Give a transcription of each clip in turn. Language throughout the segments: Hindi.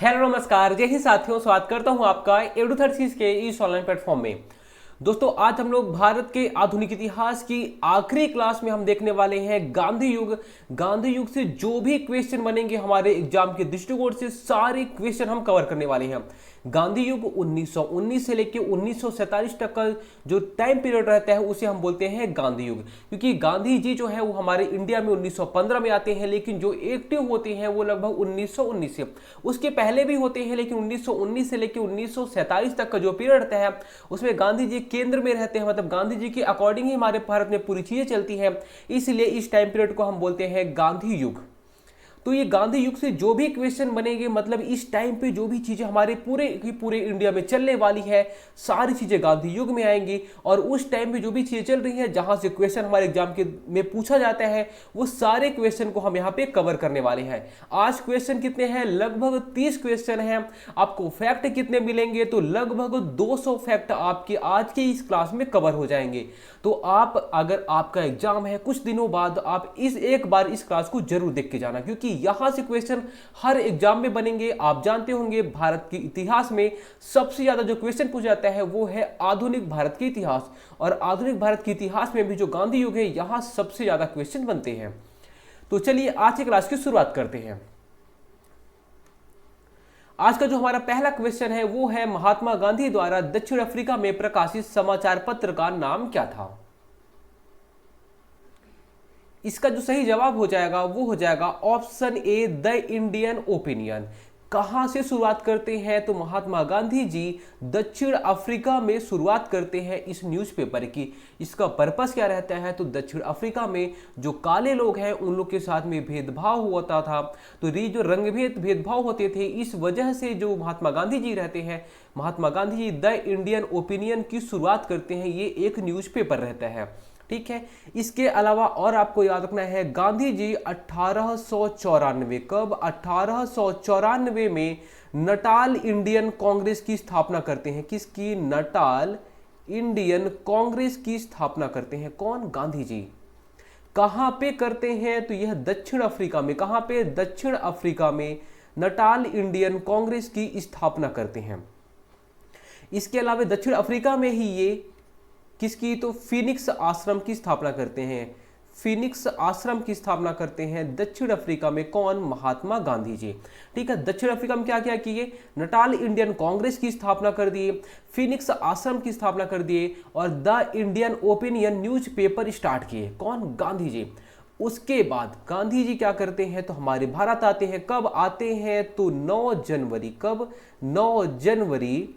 हेलो नमस्कार, जय हिंद साथियों। स्वागत करता हूं आपका एडुथर्सिस के इस ऑनलाइन प्लेटफॉर्म में। दोस्तों, आज हम लोग भारत के आधुनिक इतिहास की आखिरी क्लास में हम देखने वाले हैं गांधी युग। गांधी युग से जो भी क्वेश्चन बनेंगे हमारे एग्जाम के दृष्टिकोण से सारे क्वेश्चन हम कवर करने वाले हैं। गांधी युग 1919 से लेकर 1947 तक का जो टाइम पीरियड रहता है उसे हम बोलते हैं गांधी युग, क्योंकि गांधी जी जो है वो हमारे इंडिया में 1915 में आते हैं, लेकिन जो एक्टिव होते हैं वो लगभग 1919 से, उसके पहले भी होते हैं, लेकिन 1919 से लेकर 1947 तक का जो पीरियड रहता है उसमें गांधी जी केंद्र में रहते हैं। मतलब गांधी जी के अकॉर्डिंग ही हमारे भारत में पूरी चीजें चलती हैं, इसलिए इस टाइम पीरियड को हम बोलते हैं गांधी युग। तो ये गांधी युग से जो भी क्वेश्चन बनेंगे, मतलब इस टाइम पे जो भी चीजें हमारे पूरे की पूरे इंडिया में चलने वाली है, सारी चीजें गांधी युग में आएंगी। और उस टाइम पे जो भी चीजें चल रही हैं, जहां से क्वेश्चन हमारे एग्जाम के में पूछा जाता है, वो सारे क्वेश्चन को हम यहाँ पे कवर करने वाले हैं। आज क्वेश्चन कितने हैं? लगभग 30 क्वेश्चन हैं। आपको फैक्ट कितने मिलेंगे? तो लगभग 200 फैक्ट आपके आज के इस क्लास में कवर हो जाएंगे। तो आप, अगर आपका एग्जाम है कुछ दिनों बाद, आप एक बार इस क्लास को जरूर देख के जाना, क्योंकि यहां से क्वेश्चन हर एग्जाम में बनेंगे। आप जानते होंगे भारत के इतिहास में सबसे ज्यादा जो क्वेश्चन पूछा जाता है वो है आधुनिक भारत के इतिहास, और आधुनिक भारत के इतिहास में भी जो गांधी युग है यहां सबसे ज्यादा क्वेश्चन बनते हैं। तो चलिए आज की क्लास की शुरुआत करते हैं। आज का जो हमारा पहला क्वेश्चन है वो है, महात्मा गांधी द्वारा दक्षिण अफ्रीका में प्रकाशित समाचार पत्र का नाम क्या था? इसका जो सही जवाब हो जाएगा वो हो जाएगा option A, the Indian opinion. कहां से शुरुआत करते हैं? तो महात्मा गांधी जी दक्षिण अफ्रीका में शुरुआत करते हैं इस न्यूज़पेपर की। इसका पर्पस क्या रहता है? तो दक्षिण अफ्रीका में जो काले लोग हैं उन लोग के साथ में भेदभाव होता था, तो ये जो रंगभेद भेदभाव होते थे, इस वजह से जो महात्मा गांधी जी रहते हैं, Mahatma Gandhi ji the Indian opinion की शुरुआत करते हैं। ये एक न्यूज़पेपर रहता है, ठीक है। इसके अलावा और आपको याद रखना है, गांधी जी 1894, कब? 1894 में नटाल इंडियन कांग्रेस की स्थापना करते हैं। किसकी? नटाल इंडियन कांग्रेस की स्थापना करते हैं। कौन? गांधी जी। कहां पे करते हैं? तो यह दक्षिण अफ्रीका में। कहां पे? दक्षिण अफ्रीका में नटाल इंडियन कांग्रेस की स्थापना करते हैं। इसके अलावा दक्षिण अफ्रीका में ही ये किसकी? तो फीनिक्स आश्रम की स्थापना करते हैं। फीनिक्स आश्रम की स्थापना करते हैं दक्षिण अफ्रीका में। कौन? महात्मा गांधी जी, ठीक है। दक्षिण अफ्रीका में क्या क्या किए? नटाल इंडियन कांग्रेस की स्थापना कर दिए, फीनिक्स आश्रम की स्थापना कर दिए, और the Indian opinion newspaper start किए। कौन? गांधी जी। उसके बाद गांधी जी क्या करते हैं? तो हमारे भारत आते हैं। कब आते हैं? तो 9 जनवरी। कब? 9 जनवरी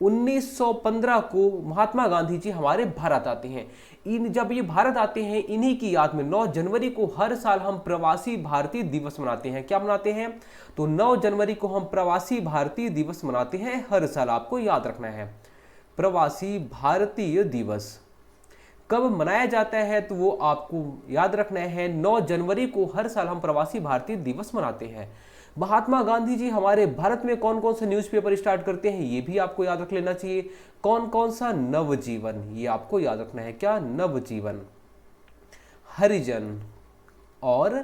1915 को महात्मा गांधी जी हमारे भारत आते हैं। जब ये भारत आते हैं, इन्हीं की याद में 9 जनवरी को हर साल हम प्रवासी भारतीय दिवस मनाते हैं। क्या मनाते हैं? तो 9 जनवरी को हम प्रवासी भारतीय दिवस मनाते हैं हर साल। आपको याद रखना है, प्रवासी भारतीय दिवस कब मनाया जाता है, तो वो आपको याद रखना है। 9 जनवरी को हर साल हम प्रवासी भारतीय दिवस मनाते हैं। महात्मा गांधी जी हमारे भारत में कौन कौन सा न्यूज़पेपर स्टार्ट करते हैं, ये भी आपको याद रख लेना चाहिए। कौन कौन सा? नवजीवन, ये आपको याद रखना है। क्या? नवजीवन, हरिजन और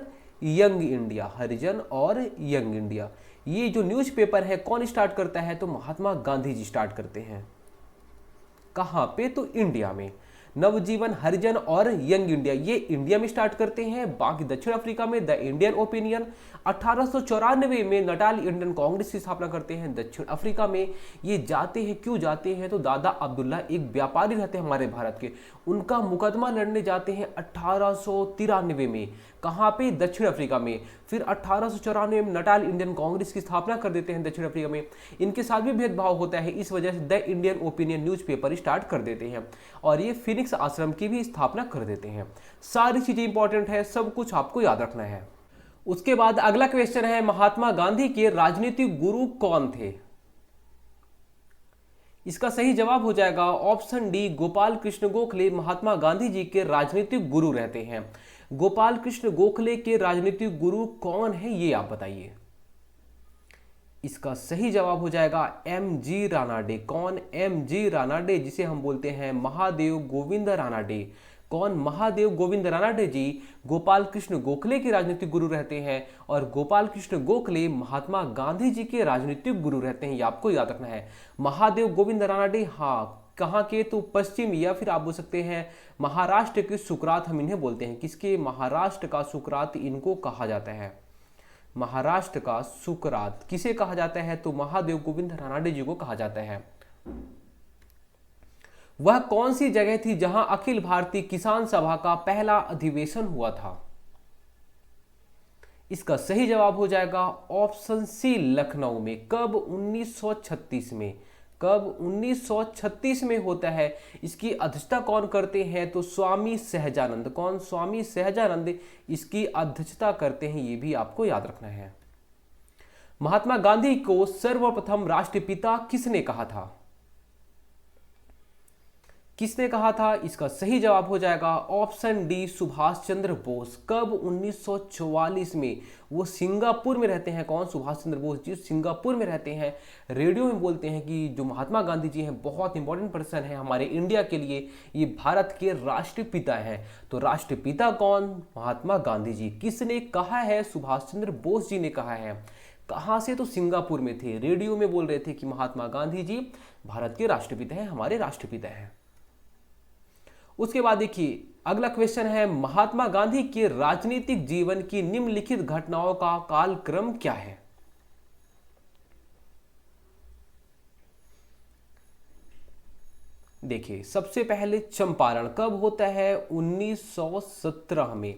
यंग इंडिया। हरिजन और यंग इंडिया, ये जो न्यूज़पेपर है कौन स्टार्ट करता है? तो महात्मा गांधी जी स्टार्ट करते हैं। कहां पे? तो इंडिया में। नवजीवन, हरिजन और यंग इंडिया ये इंडिया में स्टार्ट करते हैं। बाकी दक्षिण अफ्रीका में द इंडियन ओपिनियन। 1894 में नटाल इंडियन कांग्रेस की स्थापना करते हैं दक्षिण अफ्रीका में। ये जाते हैं, क्यों जाते हैं? तो दादा अब्दुल्ला एक व्यापारी रहते हैं हमारे भारत के, उनका मुकदमा लड़ने जाते हैं 1893 में। कहां पे? दक्षिण अफ्रीका में। फिर 1894 में नटाल इंडियन कांग्रेस की स्थापना कर देते हैं दक्षिण अफ्रीका में। इनके साथ भी भेदभाव होता है, इस वजह से the Indian opinion newspaper start कर देते हैं, और ये फिनिक्स आश्रम की भी स्थापना कर देते हैं। सारी चीजें इंपॉर्टेंट है, सब कुछ आपको याद रखना है। उसके बाद अगला क्वेश्चन है, महात्मा गांधी के राजनीतिक गुरु कौन थे? इसका सही जवाब हो जाएगा ऑप्शन डी, गोपाल कृष्ण गोखले महात्मा गांधी जी के राजनीतिक गुरु रहते हैं। गोपाल कृष्ण गोखले के राजनीतिक गुरु कौन है, ये आप बताइए। इसका सही जवाब हो जाएगा एम जी रानाडे। कौन? एम जी रानाडे, जिसे हम बोलते हैं महादेव गोविंद रानाडे। कौन? महादेव गोविंद रानाडे जी गोपाल कृष्ण गोखले के राजनीतिक गुरु रहते हैं, और गोपाल कृष्ण गोखले महात्मा गांधी जी के राजनीतिक गुरु रहते हैं, ये आपको याद रखना है। महादेव गोविंद रानाडे, हाँ, कहाँ के? तो पश्चिम, या फिर आप बोल सकते हैं महाराष्ट्र के सुकरात हम इन्हें बोलते हैं। किसके? महाराष्ट्र का सुकरात इनको कहा जाता है। महाराष्ट्र का सुकरात किसे कहा जाता है? तो महादेव गोविंद रानाडे जी को कहा जाता है। वह कौन सी जगह थी जहां अखिल भारतीय किसान सभा का पहला अधिवेशन हुआ था? इसका सही जवाब हो जाएगा ऑप्शन सी, लखनऊ में। कब? 1936 में। कब? 1936 में होता है। इसकी अध्यक्षता कौन करते हैं? तो स्वामी सहजानंद। कौन? स्वामी सहजानंद इसकी अध्यक्षता करते हैं, ये भी आपको याद रखना है। महात्मा गांधी को सर्वप्रथम राष्ट्रपिता किसने कहा था? किसने कहा था? इसका सही जवाब हो जाएगा ऑप्शन डी, सुभाष चंद्र बोस। कब? 1944 में। वो सिंगापुर में रहते हैं। कौन? सुभाष चंद्र बोस जी सिंगापुर में रहते हैं। रेडियो में बोलते हैं कि जो महात्मा गांधी जी हैं बहुत इंपॉर्टेंट पर्सन है हमारे इंडिया के लिए, ये भारत के राष्ट्रपिता हैं। तो राष्ट्रपिता कौन? महात्मा गांधी जी। किसने कहा है? सुभाष चंद्र बोस जी ने कहा है। कहां से? तो सिंगापुर में थे, रेडियो में बोल रहे थे कि महात्मा गांधी जी भारत के राष्ट्रपिता हैं, हमारे राष्ट्रपिता हैं। उसके बाद देखिए अगला क्वेश्चन है, महात्मा गांधी के राजनीतिक जीवन की निम्नलिखित घटनाओं का कालक्रम क्या है? देखिए सबसे पहले चंपारण कब होता है? 1917 में।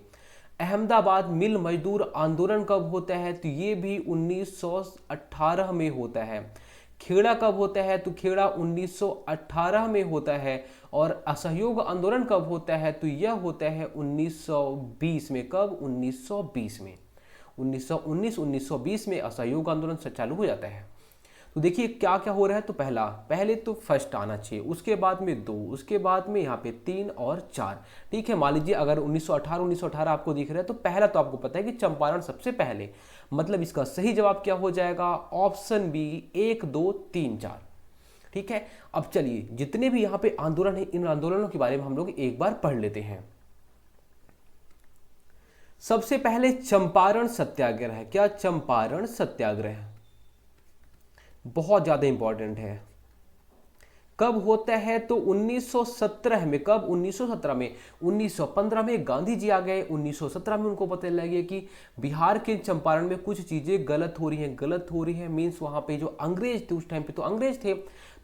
अहमदाबाद मिल मजदूर आंदोलन कब होता है? तो ये भी 1918 में होता है। खेड़ा कब होता है? तो खेड़ा 1918 में होता है। और असहयोग आंदोलन कब होता है? तो यह होता है 1920 में। कब? 1920 में। 1919 में असहयोग आंदोलन चालू हो जाता है। तो देखिए क्या क्या हो रहा है। तो पहले तो फर्स्ट आना चाहिए, उसके बाद में 2, उसके बाद में यहाँ पे 3 और 4। ठीक है, मान लीजिए अगर 1918 आपको दिख रहा है तो पहला तो आपको पता है कि चंपारण सबसे पहले, मतलब इसका सही जवाब क्या हो जाएगा? Option B, 1, 2, 3, 4। ठीक है, अब चलिए जितने भी यहाँ पे आंदोलन है इन आंदोलनों के बारे में हम लोग एक बार पढ़ लेते हैं। सबसे पहले चंपारण सत्याग्रह। क्या? चंपारण सत्याग्रह बहुत ज्यादा इंपॉर्टेंट है। कब होता है? तो 1917 में। कब? 1917 में। 1915 में गांधी जी आ गए। 1917 में उनको पता लग गया कि बिहार के चंपारण में कुछ चीजें गलत हो रही हैं मीन्स वहां पे जो अंग्रेज थे उस टाइम पे, तो अंग्रेज थे,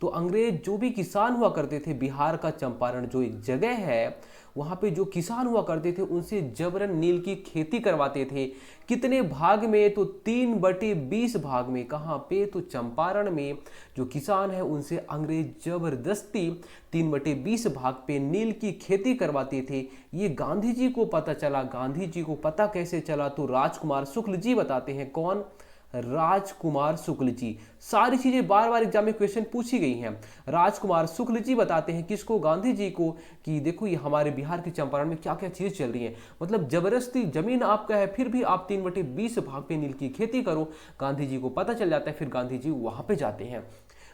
तो अंग्रेज जो भी किसान हुआ करते थे, बिहार का चंपारण जो एक जगह है वहां पे जो किसान हुआ करते थे उनसे जबरन नील की खेती करवाते थे। कितने भाग में? तो 3/20 भाग में। कहां पे? तो चंपारण में जो किसान है उनसे अंग्रेज जबरदस्ती 3/20 भाग पे नील की खेती करवाते थे। ये गांधी जी को पता चला। गांधी जी को पता कैसे चला? तो राजकुमार शुक्ल जी बताते हैं। कौन? राजकुमार शुक्ल जी। सारी चीजें बार बार एग्जाम में क्वेश्चन पूछी गई हैं। राजकुमार शुक्ल जी बताते हैं किसको? गांधी जी को, कि देखो ये हमारे बिहार के चंपारण में क्या क्या चीज चल रही है, मतलब जबरदस्ती जमीन आपका है फिर भी आप 3/20 भाग पे नील की खेती करो। गांधी जी को पता चल जाता है, फिर गांधी जी वहां पे जाते हैं।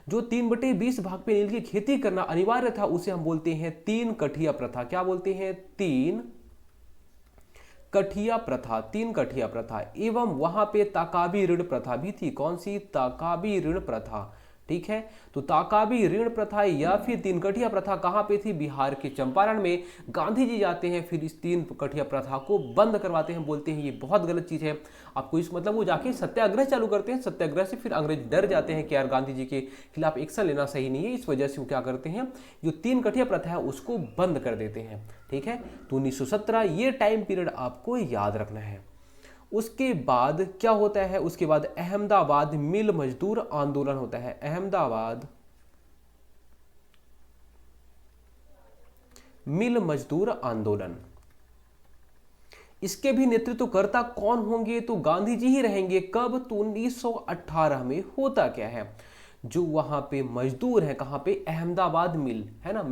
जो 3/20 भाग पे नील की खेती करना अनिवार्य था उसे हम बोलते हैं 3 कठिया प्रथा। क्या बोलते हैं? 3 कठिया प्रथा। 3 कठिया प्रथा। एवं वहां पे ताकाबी ऋण प्रथा भी थी। कौन सी? ताकाबी ऋण प्रथा। ठीक है, तो ताकाबी ऋण प्रथा या फिर 3 कठिया प्रथा कहां पे थी? बिहार के चंपारण में। गांधी जी जाते हैं, फिर इस 3 कठिया प्रथा को बंद करवाते हैं, बोलते हैं ये बहुत गलत चीज है आपको इस, मतलब वो जाके सत्याग्रह चालू करते हैं। सत्याग्रह से फिर अंग्रेज डर जाते हैं कि यार गांधी जी के खिलाफ एक्शन लेना सही नहीं है, इस वजह से वो क्या करते हैं, जो 3 कठिया प्रथा है उसको बंद कर देते हैं। ठीक है, तो 1917 ये टाइम पीरियड आपको याद रखना है। उसके बाद क्या होता है? उसके बाद अहमदाबाद मिल मजदूर आंदोलन होता है। अहमदाबाद मिल मजदूर आंदोलन, इसके भी नेतृत्वकर्ता कौन होंगे? तो गांधी जी ही रहेंगे। कब? तो 1918 में। होता क्या है, जो वहां पे मजदूर है, कहां पे? अहमदाबाद मिल है ना,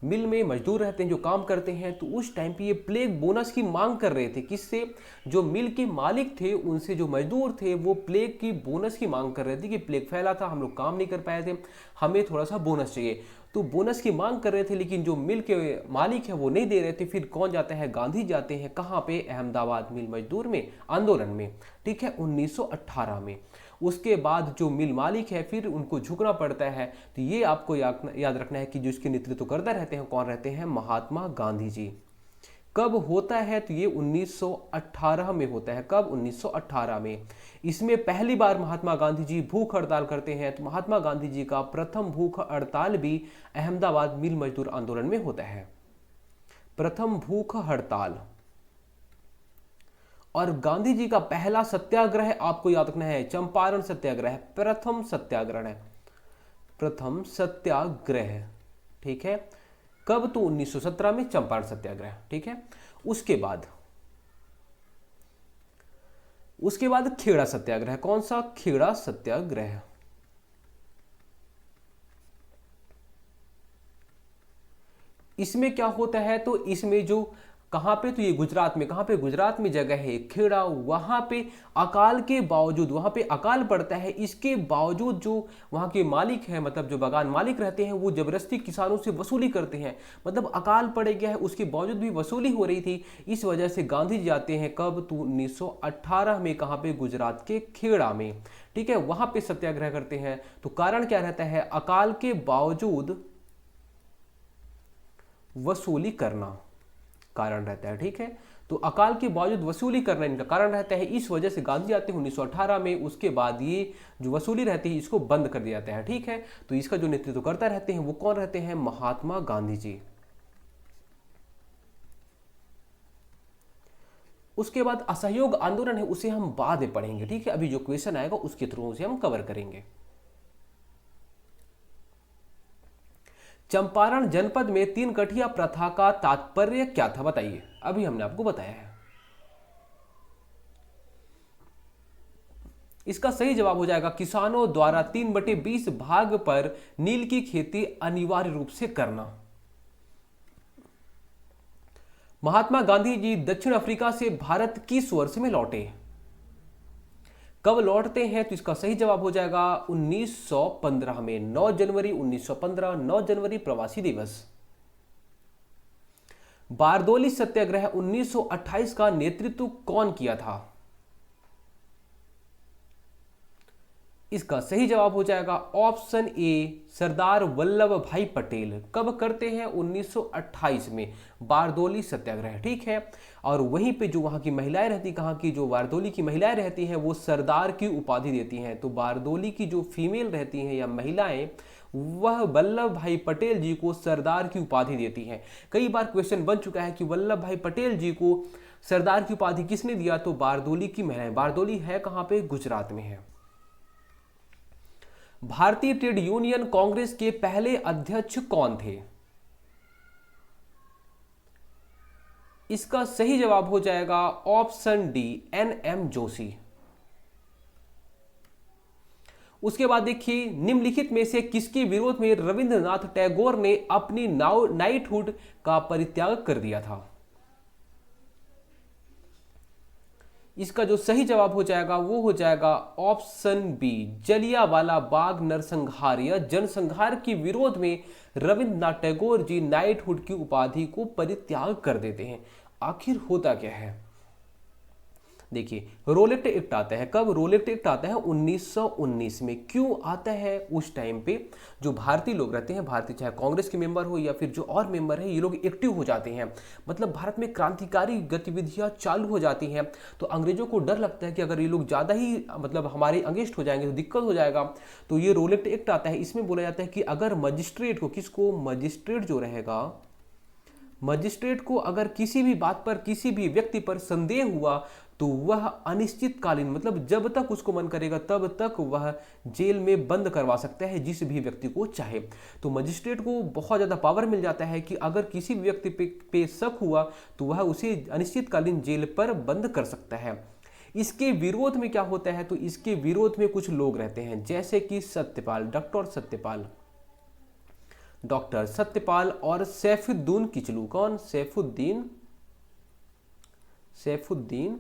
मिल में मजदूर रहते हैं जो काम करते हैं, तो उस टाइम पे ये प्लेग बोनस की मांग कर रहे थे। किससे? जो मिल के मालिक थे उनसे जो मजदूर थे वो प्लेग की बोनस की मांग कर रहे थे कि प्लेग फैला था, हम लोग काम नहीं कर पाए थे, हमें थोड़ा सा बोनस चाहिए। तो बोनस की मांग कर रहे थे, लेकिन जो मिल के मालिक है वो नहीं दे रहे थे। फिर कौन जाता है, गांधी जाते हैं कहाँ पे, अहमदाबाद मिल मजदूर में आंदोलन में, ठीक है, 1918 में। उसके बाद जो मिल मालिक है फिर उनको झुकना पड़ता है। तो ये आपको याद रखना है कि जो इसके नेतृत्व करता रहते हैं कौन रहते हैं, महात्मा गांधी जी। कब होता है, तो ये 1918 में होता है। कब, 1918 में। इसमें पहली बार महात्मा गांधी जी भूख हड़ताल करते हैं। तो महात्मा गांधी जी का प्रथम भूख हड़ताल भी अहमदाबाद मिल मजदूर आंदोलन में होता है, प्रथम भूख हड़ताल। और गांधी जी का पहला सत्याग्रह आपको याद रखना है, चंपारण सत्याग्रह, प्रथम सत्याग्रह, प्रथम सत्याग्रह, ठीक है। कब, तो 1917 में चंपारण सत्याग्रह, ठीक है। उसके बाद खेड़ा सत्याग्रह। कौन सा, खेड़ा सत्याग्रह। इसमें क्या होता है, तो इसमें जो कहां पे, तो ये गुजरात में, कहां पे, गुजरात में जगह है खेड़ा। वहां पे अकाल के बावजूद, वहां पे अकाल पड़ता है, इसके बावजूद जो वहां के मालिक हैं, मतलब जो बागान मालिक रहते हैं, वो जबरदस्ती किसानों से वसूली करते हैं। मतलब अकाल पड़ गया है, उसके बावजूद भी वसूली हो रही थी। इस वजह से गांधी जी जाते हैं कब, तो 1918 में। कहां पे, गुजरात के खेड़ा में, ठीक है, वहां पे सत्याग्रह करते हैं। तो कारण क्या रहता है, अकाल के बावजूद वसूली करना कारण रहता है, ठीक है। तो अकाल के बावजूद वसूली करना इनका कारण रहता है। इस वजह से गांधी आते हैं 1918 में। उसके बाद ये जो वसूली रहती है इसको बंद कर दिया जाता है, ठीक है। तो इसका जो नेतृत्व करता रहते हैं वो कौन रहते हैं, महात्मा गांधी जी। उसके बाद असहयोग आंदोलन है, उसे हम बाद में पढ़ेंगे, ठीक है। अभी जो क्वेश्चन आएगा उसके थ्रू उसे हम कवर करेंगे। चंपारण जनपद में तीन गठिया प्रथा का तात्पर्य क्या था, बताइए। अभी हमने आपको बताया है। इसका सही जवाब हो जाएगा, किसानों द्वारा 3/20 भाग पर नील की खेती अनिवार्य रूप से करना। महात्मा गांधी जी दक्षिण अफ्रीका से भारत किस वर्ष में लौटे, कब लौटते हैं, तो इसका सही जवाब हो जाएगा 1915 में, 9 जनवरी 1915, 9 जनवरी प्रवासी दिवस। बारदोली सत्याग्रह 1928 का नेतृत्व कौन किया था, इसका सही जवाब हो जाएगा ऑप्शन ए, सरदार वल्लभ भाई पटेल। कब करते हैं, 1928 में, बारदोली सत्याग्रह, ठीक है। और वहीं पे जो वहां की महिलाएं रहती, कहां की, जो बारदोली की महिलाएं रहती हैं वो सरदार की उपाधि देती हैं। तो बारदोली की जो फीमेल रहती हैं या महिलाएं, वह वल्लभ भाई पटेल जी को सरदार की उपाधि देती हैं। कई बार क्वेश्चन बन चुका है कि वल्लभ भाई पटेल जी को सरदार की उपाधि किसने दिया, तो बारदोली की महिलाएं। बारदोली है कहां पे, गुजरात में है। भारतीय ट्रेड यूनियन कांग्रेस के पहले अध्यक्ष कौन थे, इसका सही जवाब हो जाएगा ऑप्शन डी, NM जोशी। उसके बाद देखिए, निम्नलिखित में से किसके विरोध में रविंद्रनाथ टैगोर ने अपनी नाइटहुड का परित्याग कर दिया था, इसका जो सही जवाब हो जाएगा वो हो जाएगा ऑप्शन बी, जलियांवाला बाग नरसंहार या जनसंहार के विरोध में रविंद्रनाथ टैगोर जी नाइटहुड की उपाधि को परित्याग कर देते हैं। आखिर होता क्या है, देखिए, रोलेट एक्ट आता है। कब, रोलेट एक्ट आता है 1919 में। क्यों आता है, उस टाइम पे जो भारतीय लोग रहते हैं, भारतीय चाहे कांग्रेस के मेंबर हो या फिर जो और मेंबर है, ये लोग एक्टिव हो जाते हैं। मतलब भारत में क्रांतिकारी गतिविधियां चालू हो जाती हैं। तो अंग्रेजों को डर लगता है कि अगर ये लोग ज़्यादा ही मतलब हमारे अगेंस्ट हो जाएंगे तो दिक्कत हो जाएगा। तो ये रोलेट एक्ट आता है। इसमें बोला जाता है कि अगर मजिस्ट्रेट को, किसको, मजिस्ट्रेट जो रहेगा, मजिस्ट्रेट को अगर किसी भी बात पर, किसी भी व्यक्ति पर संदेह हुआ तो वह अनिश्चितकालीन, मतलब जब तक उसको मन करेगा तब तक वह जेल में बंद करवा सकता है जिस भी व्यक्ति को चाहे। तो मजिस्ट्रेट को बहुत ज़्यादा पावर मिल जाता है कि अगर किसी भी व्यक्ति पे शक हुआ तो वह उसे अनिश्चितकालीन जेल पर बंद कर सकता है। इसके विरोध में क्या होता है, तो इसके विरोध में कुछ लोग रहते हैं, जैसे कि सत्यपाल, डॉक्टर सत्यपाल और सैफुद्दीन किचलू। कौन, सैफुद्दीन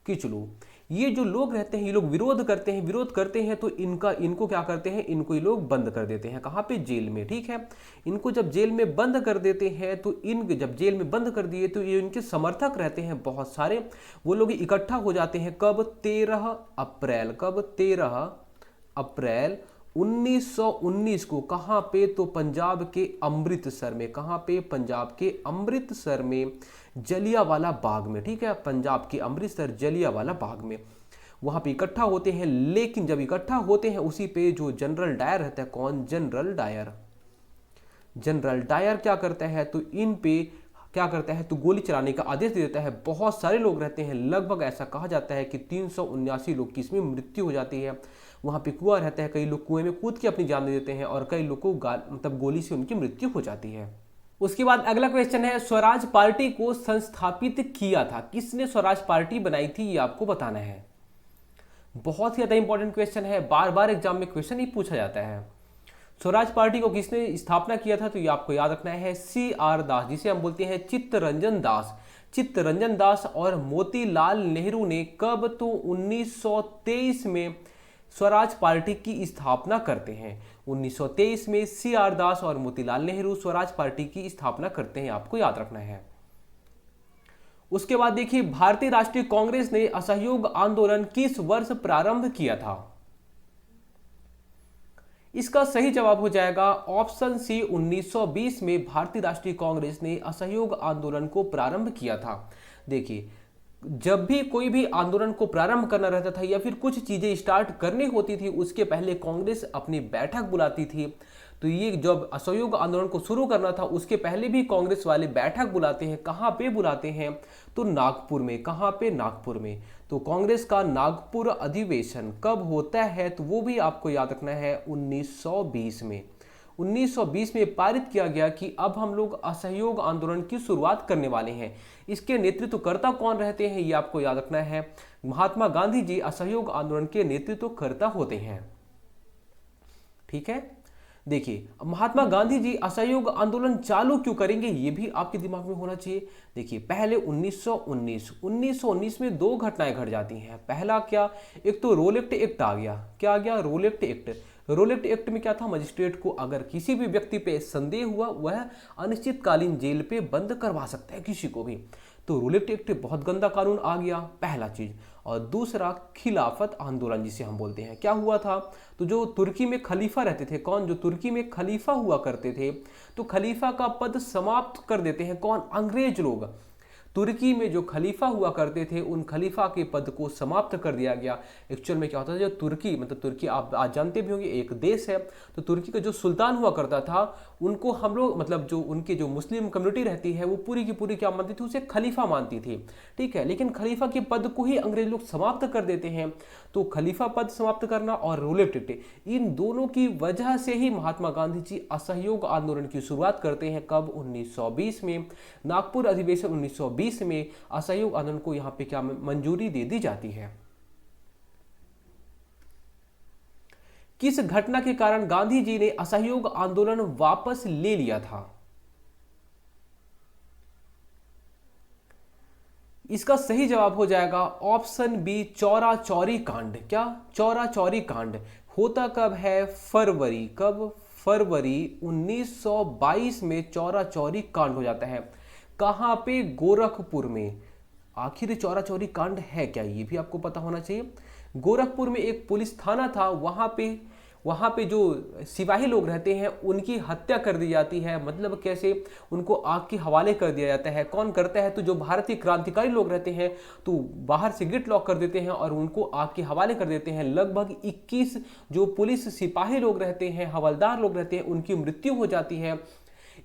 किचलू। ये जो लोग रहते हैं ये लोग विरोध करते हैं तो इनको क्या करते हैं, इनको ये लोग बंद कर देते हैं। कहाँ पे? जेल में। ठीक है, इनको जब जेल में बंद कर देते हैं तो जब जेल में बंद कर दिए तो ये इनके समर्थक रहते हैं बहुत सारे, वो लोग इकट्ठा हो जाते हैं। कब? 13 अप्रैल। कब? 13 अप्रैल 1919 को। कहाँ पे? तो पंजाब के अमृतसर में। कहाँ पे? पंजाब के अमृतसर में, जलियांवाला बाग में। ठीक है, पंजाब के अमृतसर जलियांवाला बाग में वहां पे इकट्ठा होते हैं। लेकिन जब इकट्ठा होते हैं उसी पे जो जनरल डायर रहता है, कौन? General Dyer. जनरल डायर क्या करता है? तो इन पे क्या करता है? तो गोली चलाने का आदेश दे देता है। बहुत सारे लोग रहते हैं, लगभग ऐसा कहा जाता है कि 379 लोग की इसमें मृत्यु हो जाती है। वहां पे कुआं रहता है, कई लोग कुएं में कूद के अपनी जान दे देते हैं और कई लोग को मतलब गोली से उनकी मृत्यु हो जाती है। उसके बाद अगला क्वेश्चन है, स्वराज पार्टी को संस्थापित किया था किसने? स्वराज पार्टी बनाई थी, ये आपको बताना है। बहुत ही ज्यादा इंपॉर्टेंट क्वेश्चन है, बार बार एग्जाम में क्वेश्चन ही पूछा जाता है। स्वराज पार्टी को किसने स्थापना किया था? तो ये आपको याद रखना है, CR दास, जिसे हम बोलते हैं चित्तरंजन दास। चित्तरंजन दास और मोतीलाल नेहरू ने कब? तो 1923 में स्वराज पार्टी की स्थापना करते हैं। 1923 में CR दास और मोतीलाल नेहरू स्वराज पार्टी की स्थापना करते हैं, आपको याद रखना है। उसके बाद देखिए, भारतीय राष्ट्रीय कांग्रेस ने असहयोग आंदोलन किस वर्ष प्रारंभ किया था? इसका सही जवाब हो जाएगा ऑप्शन सी, 1920 में भारतीय राष्ट्रीय कांग्रेस ने असहयोग आंदोलन को प्रारंभ किया था। देखिए, जब भी कोई भी आंदोलन को प्रारंभ करना रहता था या फिर कुछ चीजें स्टार्ट करनी होती थी, उसके पहले कांग्रेस अपनी बैठक बुलाती थी। तो ये जब असहयोग आंदोलन को शुरू करना था उसके पहले भी कांग्रेस वाले बैठक बुलाते हैं। कहाँ पे बुलाते हैं? तो नागपुर में। कहाँ पे? नागपुर में। तो कांग्रेस का नागपुर अधिवेशन कब होता है? तो वो भी आपको याद रखना है, 1920 में। 1920 में पारित किया गया कि अब हम लोग असहयोग आंदोलन की शुरुआत करने वाले हैं। इसके नेतृत्वकर्ता कौन रहते हैं? ये आपको याद रखना है, महात्मा गांधी जी असहयोग आंदोलन के नेतृत्वकर्ता होते हैं। ठीक है, देखिए, महात्मा गांधी जी असहयोग आंदोलन चालू क्यों करेंगे, ये भी आपके दिमाग में होना चाहिए। देखिए, पहले 1919 में दो घटनाएं घट जाती हैं। पहला क्या? एक तो रोलेक्ट एक्ट आ गया। क्या आ गया? रोलेक्ट एक्ट। रोलेक्ट एक्ट में क्या था? मजिस्ट्रेट को अगर किसी भी व्यक्ति पे संदेह हुआ, वह अनिश्चितकालीन जेल पे बंद करवा सकता है किसी को भी। तो रोलेक्ट एक्ट बहुत गंदा कानून आ गया, पहला चीज। और दूसरा, खिलाफत आंदोलन जिसे हम बोलते हैं। क्या हुआ था? तो जो तुर्की में खलीफा रहते थे, कौन? जो तुर्की में खलीफा हुआ करते थे, तो खलीफा का पद समाप्त कर देते हैं कौन? अंग्रेज लोग। तुर्की में जो खलीफा हुआ करते थे उन खलीफा के पद को समाप्त कर दिया गया। एक्चुअल में क्या होता था, जो तुर्की, मतलब तुर्की आप आज जानते भी होंगे एक देश है, तो तुर्की का जो सुल्तान हुआ करता था उनको हम लोग, मतलब जो उनकी जो मुस्लिम कम्युनिटी रहती है वो पूरी की पूरी क्या मानती थी? उसे खलीफा मानती थी। ठीक है, लेकिन खलीफा के पद को ही अंग्रेज लोग समाप्त कर देते हैं। तो खलीफा पद समाप्त करना और रोलेक्ट एक्ट, इन दोनों की वजह से ही महात्मा गांधी जी असहयोग आंदोलन की शुरुआत करते हैं। कब? 1920 में। नागपुर अधिवेशन 1920 में असहयोग आंदोलन को यहां पे क्या मंजूरी दे दी जाती है। किस घटना के कारण गांधी जी ने असहयोग आंदोलन वापस ले लिया था? इसका सही जवाब हो जाएगा ऑप्शन बी, चौरा चौरी कांड। क्या? चौरा चौरी कांड होता कब है? फरवरी। कब? फरवरी 1922 में चौरा चौरी कांड हो जाता है। कहां पे? गोरखपुर में। आखिर चौरा चौरी कांड है क्या, ये भी आपको पता होना चाहिए। गोरखपुर में एक पुलिस थाना था, वहां पे जो सिपाही लोग रहते हैं उनकी हत्या कर दी जाती है। मतलब कैसे? उनको आग के हवाले कर दिया जाता है। कौन करता है? तो जो भारतीय क्रांतिकारी लोग रहते हैं तो बाहर से गेट लॉक कर देते हैं और उनको आग के हवाले कर देते हैं। लगभग 21 जो पुलिस सिपाही लोग रहते हैं, हवलदार लोग रहते हैं, उनकी मृत्यु हो जाती है।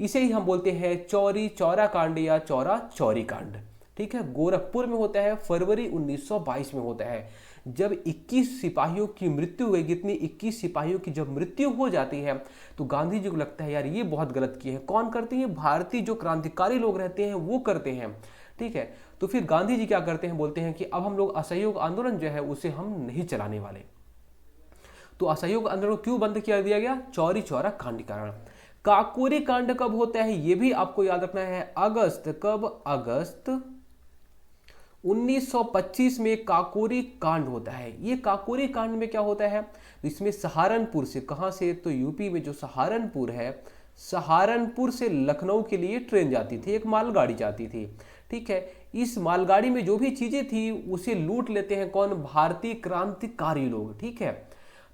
इसे ही हम बोलते हैं चौरी चौरा कांड या चौरा चौरी कांड। ठीक है, गोरखपुर में होता है, फरवरी 1922 में होता है। जब 21 सिपाहियों की मृत्यु हुई, कितनी? 21 सिपाहियों की जब मृत्यु हो जाती है तो गांधी जी को लगता है यार ये बहुत गलत किए हैं। कौन करते हैं? भारतीय जो क्रांतिकारी लोग रहते हैं वो करते हैं। ठीक है, तो फिर गांधी जी क्या करते हैं? बोलते हैं कि अब हम लोग असहयोग आंदोलन जो है उसे हम नहीं चलाने वाले। तो असहयोग आंदोलन क्यों बंद किया दिया गया? चौरी चौरा कांड के कारण। काकोरी कांड कब होता है? यह भी आपको याद रखना है, अगस्त। कब? अगस्त 1925 में काकोरी कांड होता है। ये काकोरी कांड में क्या होता है, तो इसमें सहारनपुर से, कहां से, तो यूपी में जो सहारनपुर है, सहारनपुर से लखनऊ के लिए ट्रेन जाती थी, एक मालगाड़ी जाती थी। ठीक है, इस मालगाड़ी में जो भी चीजें थी उसे लूट लेते हैं कौन, भारतीय क्रांतिकारी लोग। ठीक है,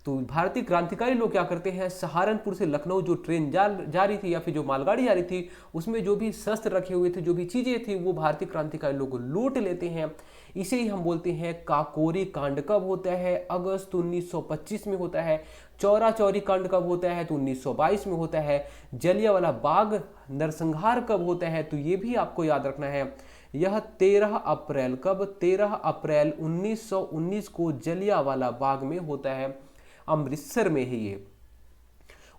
तो भारतीय क्रांतिकारी लोग क्या करते हैं, सहारनपुर से लखनऊ जो ट्रेन जा रही थी या फिर जो मालगाड़ी जा रही थी, उसमें जो भी शस्त्र रखे हुए थे, जो भी चीजें थी, वो भारतीय क्रांतिकारी लोग लूट लेते हैं। इसे ही हम बोलते हैं काकोरी कांड। कब होता है, अगस्त 1925 में होता है। चौरा चौरी कांड कब होता है, तो 1922 में होता है। जलियांवाला बाग नरसंहार कब होता है, तो ये भी आपको याद रखना है। यह 13 अप्रैल, कब, 13 अप्रैल 1919 को जलियांवाला बाग में होता है, अमृतसर में है ये।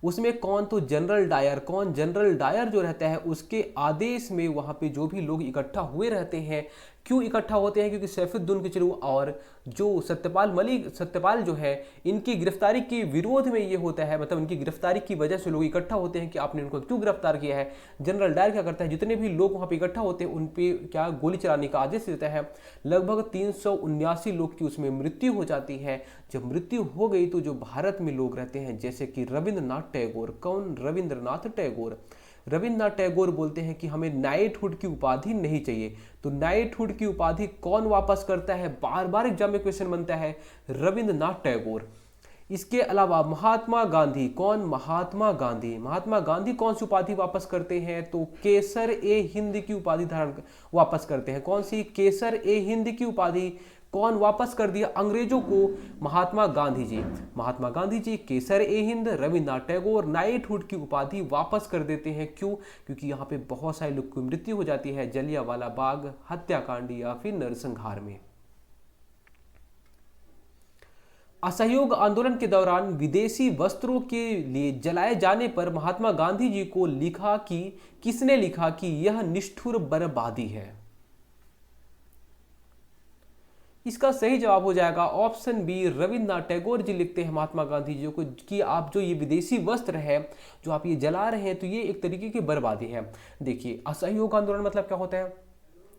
उसमें कौन, तो जनरल डायर। कौन, जनरल डायर जो रहता है, उसके आदेश में वहां पे जो भी लोग इकट्ठा हुए रहते हैं। क्यों इकट्ठा होते हैं, क्योंकि सैफुद्दीन किचलू और जो सत्यपाल जो है, इनकी गिरफ्तारी के विरोध में ये होता है, मतलब इनकी गिरफ्तारी की वजह से लोग इकट्ठा होते हैं कि आपने इनको क्यों गिरफ्तार किया है। जनरल डायर क्या करता है, जितने भी लोग वहां पे इकट्ठा होते हैं उन पे क्या गोली चलाने का आदेश देता है। लगभग 379 लोग की उसमें मृत्यु हो जाती है। जब मृत्यु हो गई तो जो भारत में लोग रहते हैं, जैसे कि रविंद्रनाथ टैगोर, कौन, रविंद्रनाथ टैगोर। रविंद्रनाथ टैगोर बोलते हैं कि हमें नाइटहुड की उपाधि नहीं चाहिए। तो नाइटहुड की उपाधि कौन वापस करता है, बार बार एग्जाम में क्वेश्चन बनता है, रविंद्रनाथ टैगोर। इसके अलावा महात्मा गांधी, कौन, महात्मा गांधी। महात्मा गांधी कौन सी उपाधि वापस करते हैं, तो केसर ए हिंद की उपाधि धारण वापस करते हैं। कौन सी, केसर ए हिंद की उपाधि कौन वापस कर दिया अंग्रेजों को, महात्मा गांधी जी। महात्मा गांधी जी केसर ए हिंद, रविंद्रनाथ टैगोर नाइटहुड की उपाधि वापस कर देते हैं। क्यों, क्योंकि यहाँ पे बहुत सारे लोग की मृत्यु हो जाती है जलियांवाला बाग हत्याकांड या फिर नरसंहार में। असहयोग आंदोलन के दौरान विदेशी वस्त्रों के लिए जलाए जाने पर महात्मा गांधी जी को लिखा कि, किसने लिखा कि यह निष्ठुर बर्बादी है। इसका सही जवाब हो जाएगा ऑप्शन बी, रविंद्रनाथ टैगोर जी लिखते हैं महात्मा गांधी जी को कि आप जो ये विदेशी वस्त्र है जो आप ये जला रहे हैं, तो ये एक तरीके की बर्बादी है। देखिए, असहयोग आंदोलन मतलब क्या होता है,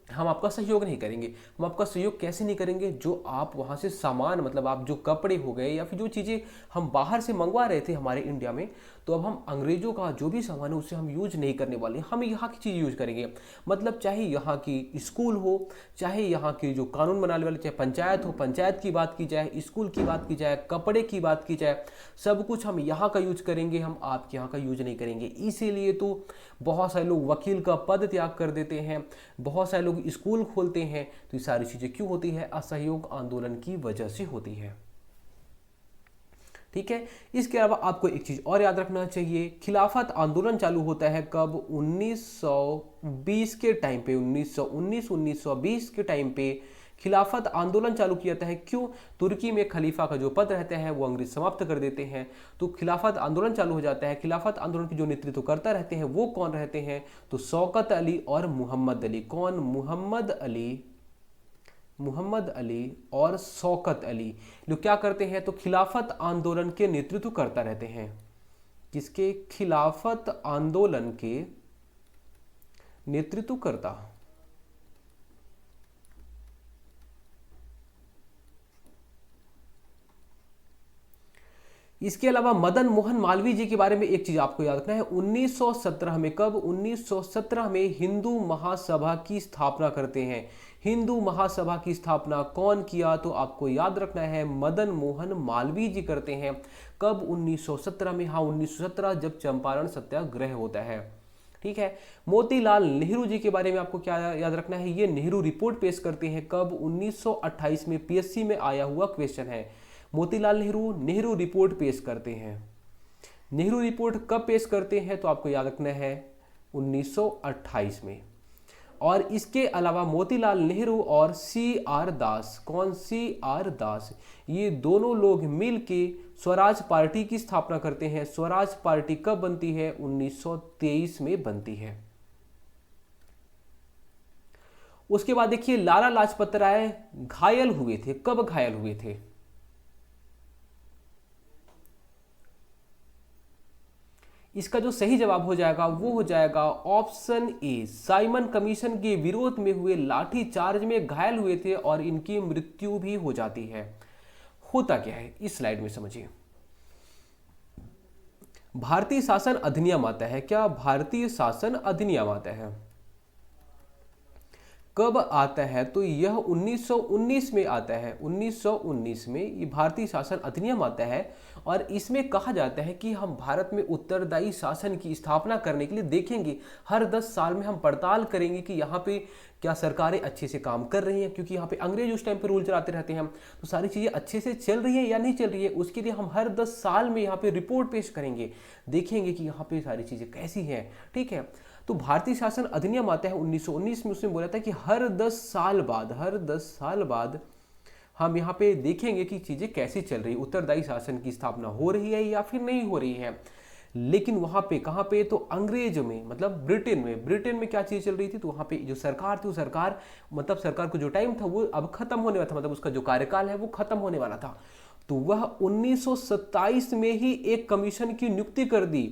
हम आपका सहयोग नहीं करेंगे। हम आपका सहयोग कैसे नहीं करेंगे, जो आप वहाँ से सामान, मतलब आप जो कपड़े हो गए या फिर जो चीज़ें हम बाहर से मंगवा रहे थे हमारे इंडिया में, तो अब हम अंग्रेजों का जो भी सामान है उससे हम यूज नहीं करने वाले, हम यहाँ की चीज़ यूज करेंगे। मतलब चाहे यहाँ की स्कूल हो, चाहे यहाँ की जो कानून बनाने वाले, चाहे पंचायत हो, पंचायत की बात की जाए, स्कूल की बात की जाए, कपड़े की बात की जाए, सब कुछ हम यहाँ का यूज करेंगे, हम आपके यहाँ का यूज नहीं करेंगे। इसीलिए तो बहुत सारे लोग वकील का पद त्याग कर देते हैं, बहुत सारे लोग स्कूल खोलते हैं। तो ये सारी चीजें क्यों होती है, असहयोग आंदोलन की वजह से होती है। ठीक है, इसके अलावा आपको एक चीज और याद रखना चाहिए, खिलाफत आंदोलन चालू होता है कब, 1920 के टाइम पे, 1919-1920 के टाइम पे खिलाफत आंदोलन चालू किया जाता है। क्यों, तुर्की में खलीफा का जो पद रहता है वो अंग्रेज समाप्त कर देते हैं, तो खिलाफत आंदोलन चालू हो जाता है। खिलाफत आंदोलन की जो नेतृत्व करता रहते हैं वो कौन रहते हैं, तो शौकत अली और मोहम्मद अली। कौन, मोहम्मद अली और शौकत अली लोग क्या करते हैं, तो खिलाफत आंदोलन के नेतृत्व करता रहते हैं। किसके, खिलाफत आंदोलन के नेतृत्व करता। इसके अलावा मदन मोहन मालवीय जी के बारे में एक चीज आपको याद रखना है, 1917 में, कब, 1917 में हिंदू महासभा की स्थापना करते हैं। हिंदू महासभा की स्थापना कौन किया, तो आपको याद रखना है मदन मोहन मालवीय जी करते हैं। कब, 1917 में। हाँ, 1917 जब चंपारण सत्याग्रह होता है। ठीक है, मोतीलाल नेहरू जी के बारे में आपको क्या याद रखना है, ये नेहरू रिपोर्ट पेश करते हैं कब, 1928 में। पीएससी में आया हुआ क्वेश्चन है। मोतीलाल नेहरू नेहरू रिपोर्ट पेश करते हैं। नेहरू रिपोर्ट कब पेश करते हैं, तो आपको याद रखना है 1928 में। और इसके अलावा मोतीलाल नेहरू और CR दास, कौन, CR दास, ये दोनों लोग मिल के स्वराज पार्टी की स्थापना करते हैं। स्वराज पार्टी कब बनती है, 1923 में बनती है। उसके बाद देखिए, लाला लाजपत राय घायल हुए थे, कब घायल हुए थे, इसका जो सही जवाब हो जाएगा वो हो जाएगा ऑप्शन ए, साइमन कमीशन के विरोध में हुए लाठी चार्ज में घायल हुए थे और इनकी मृत्यु भी हो जाती है। होता क्या है इस स्लाइड में समझिए। भारतीय शासन अधिनियम आता है, क्या भारतीय शासन अधिनियम आता है, कब आता है? तो यह 1919 में आता है। 1919 में ये भारतीय शासन अधिनियम आता है और इसमें कहा जाता है कि हम भारत में उत्तरदायी शासन की स्थापना करने के लिए देखेंगे, हर 10 साल में हम पड़ताल करेंगे कि यहाँ पे क्या सरकारें अच्छे से काम कर रही हैं, क्योंकि यहाँ पे अंग्रेज उस टाइम पे रूल चलाते रहते हैं, तो सारी चीज़ें अच्छे से चल रही है या नहीं चल रही है, उसके लिए हम हर 10 साल में यहाँ पे रिपोर्ट पेश करेंगे, देखेंगे कि यहाँ पे सारी चीज़ें कैसी हैं। ठीक है, तो भारतीय शासन अधिनियम आता है 1919 में। उसमें बोला था कि हर 10 साल बाद हम यहाँ पे देखेंगे कि चीज़ें कैसी चल रही है, उत्तरदायी शासन की स्थापना हो रही है या फिर नहीं हो रही है। लेकिन वहाँ पे कहाँ पे, तो अंग्रेज में, मतलब ब्रिटेन में क्या चीज़ चल रही थी, तो वहाँ पे जो सरकार थी वो सरकार, मतलब सरकार को जो टाइम था वो अब खत्म होने वाला था, मतलब उसका जो कार्यकाल है वो खत्म होने वाला था। तो वह 1927 में ही एक कमीशन की नियुक्ति कर दी।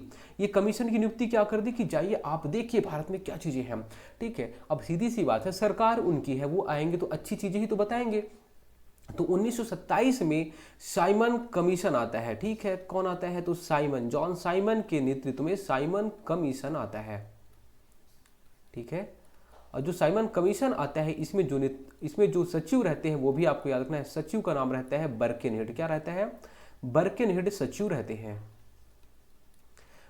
ये कमीशन की नियुक्ति क्या कर दी कि जाइए आप देखिए भारत में क्या चीज़ें हैं। ठीक है, अब सीधी सी बात है, सरकार उनकी है, वो आएंगे तो अच्छी चीज़ें ही तो बताएंगे। तो 1927 में साइमन कमीशन आता है। ठीक है, कौन आता है, तो साइमन, जॉन साइमन के नेतृत्व में साइमन कमीशन आता है। ठीक है, और जो साइमन कमीशन आता है इसमें जो सचिव रहते हैं वो भी आपको याद रखना है, सचिव का नाम रहता है बर्केनहेड। क्या रहता है, बर्केनहेड सचिव रहते हैं,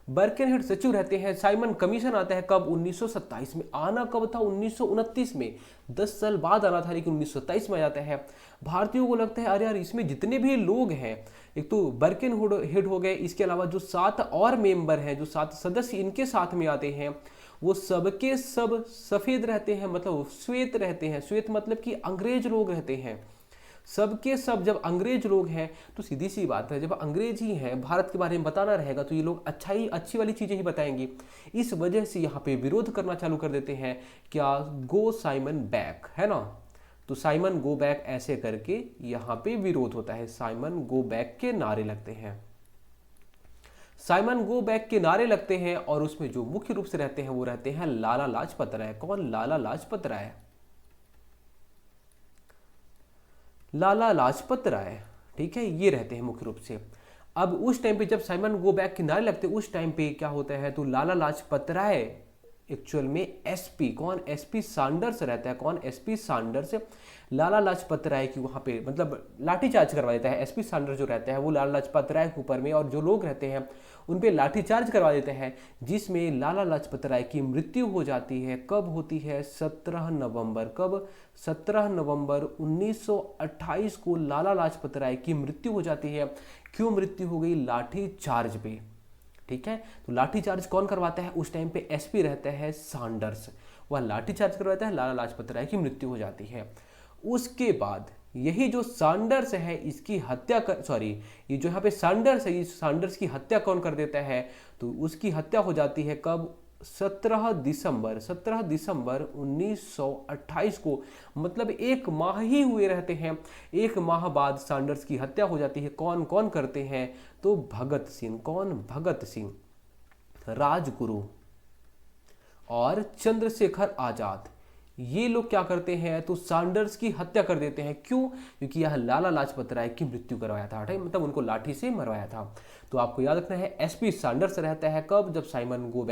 बर्केनहेड सचिव रहते हैं। साइमन कमीशन आता है कब, 1927 में। आना कब था, 1929 में, 10 साल बाद आना था, लेकिन 1927 में आ जाता है। भारतीयों को लगता है अरे यार इसमें जितने भी लोग हैं, एक तो बर्केनहेड हो गए, इसके अलावा जो 7 और मेंबर हैं, जो 7 सदस्य इनके साथ में आते हैं, वो सबके सब सफेद रहते हैं, मतलब श्वेत रहते हैं। श्वेत मतलब कि अंग्रेज लोग रहते हैं, सबके सब जब अंग्रेज लोग हैं तो सीधी सी बात है, जब अंग्रेज ही हैं, भारत के बारे में बताना रहेगा तो ये लोग अच्छी वाली चीज़ें ही बताएंगे। इस वजह से यहाँ पे विरोध करना चालू कर देते हैं, क्या, गो साइमन बैक, है ना। तो साइमन गो बैक ऐसे करके यहाँ पे विरोध होता है, साइमन गो बैक के नारे लगते हैं, साइमन गो बैक के नारे लगते हैं। और उसमें जो मुख्य रूप से रहते हैं वो रहते हैं लाला लाजपत राय। कौन, लाला लाजपत राय, लाला लाजपत राय। ठीक है, ये रहते हैं मुख्य रूप से। अब उस टाइम पे जब साइमन गो बैक के नारे लगते हैं उस टाइम पे क्या होता है, तो लाला लाजपत राय एक्चुअल में एसपी, कौन, एसपी सैंडर्स रहता है। कौन, एसपी सैंडर्स, लाला लाजपत राय की वहाँ पे मतलब लाठीचार्ज करवा देता है। एसपी सैंडर्स जो रहता है वो लाला लाजपत राय के ऊपर में और जो लोग रहते हैं उन पे लाठीचार्ज करवा देते हैं, जिसमें लाला लाजपत राय की मृत्यु हो जाती है। कब होती है, 17 नवंबर। कब, 17 नवंबर 1928 को लाला लाजपत राय की मृत्यु हो जाती है। क्यों मृत्यु हो गई, लाठीचार्ज पे। ठीक है, तो लाठीचार्ज कौन करवाता है, उस टाइम पे एसपी रहता है सैंडर्स, वह लाठीचार्ज करवाता है, लाला लाजपत राय की मृत्यु हो जाती है। उसके बाद यही जो सैंडर्स है इसकी हत्या कर, सॉरी, ये जो यहाँ पे सैंडर्स है, इस सैंडर्स की हत्या कौन कर देता है, तो उसकी हत्या हो जाती है कब, 17 दिसंबर 1928 को। मतलब एक माह ही हुए रहते हैं, एक माह बाद सैंडर्स की हत्या हो जाती है। कौन कौन करते हैं, तो भगत सिंह। कौन, भगत सिंह, राजगुरु और चंद्रशेखर आजाद, ये लोग क्या करते हैं, तो सैंडर्स की हत्या कर देते हैं। क्यों, क्योंकि यह लाला लाजपत राय की मृत्यु करवाया था, मतलब उनको लाठी से मरवाया था। तो आपको याद रखना है एसपी सैंडर्स रहता है कब, जब साइमन गो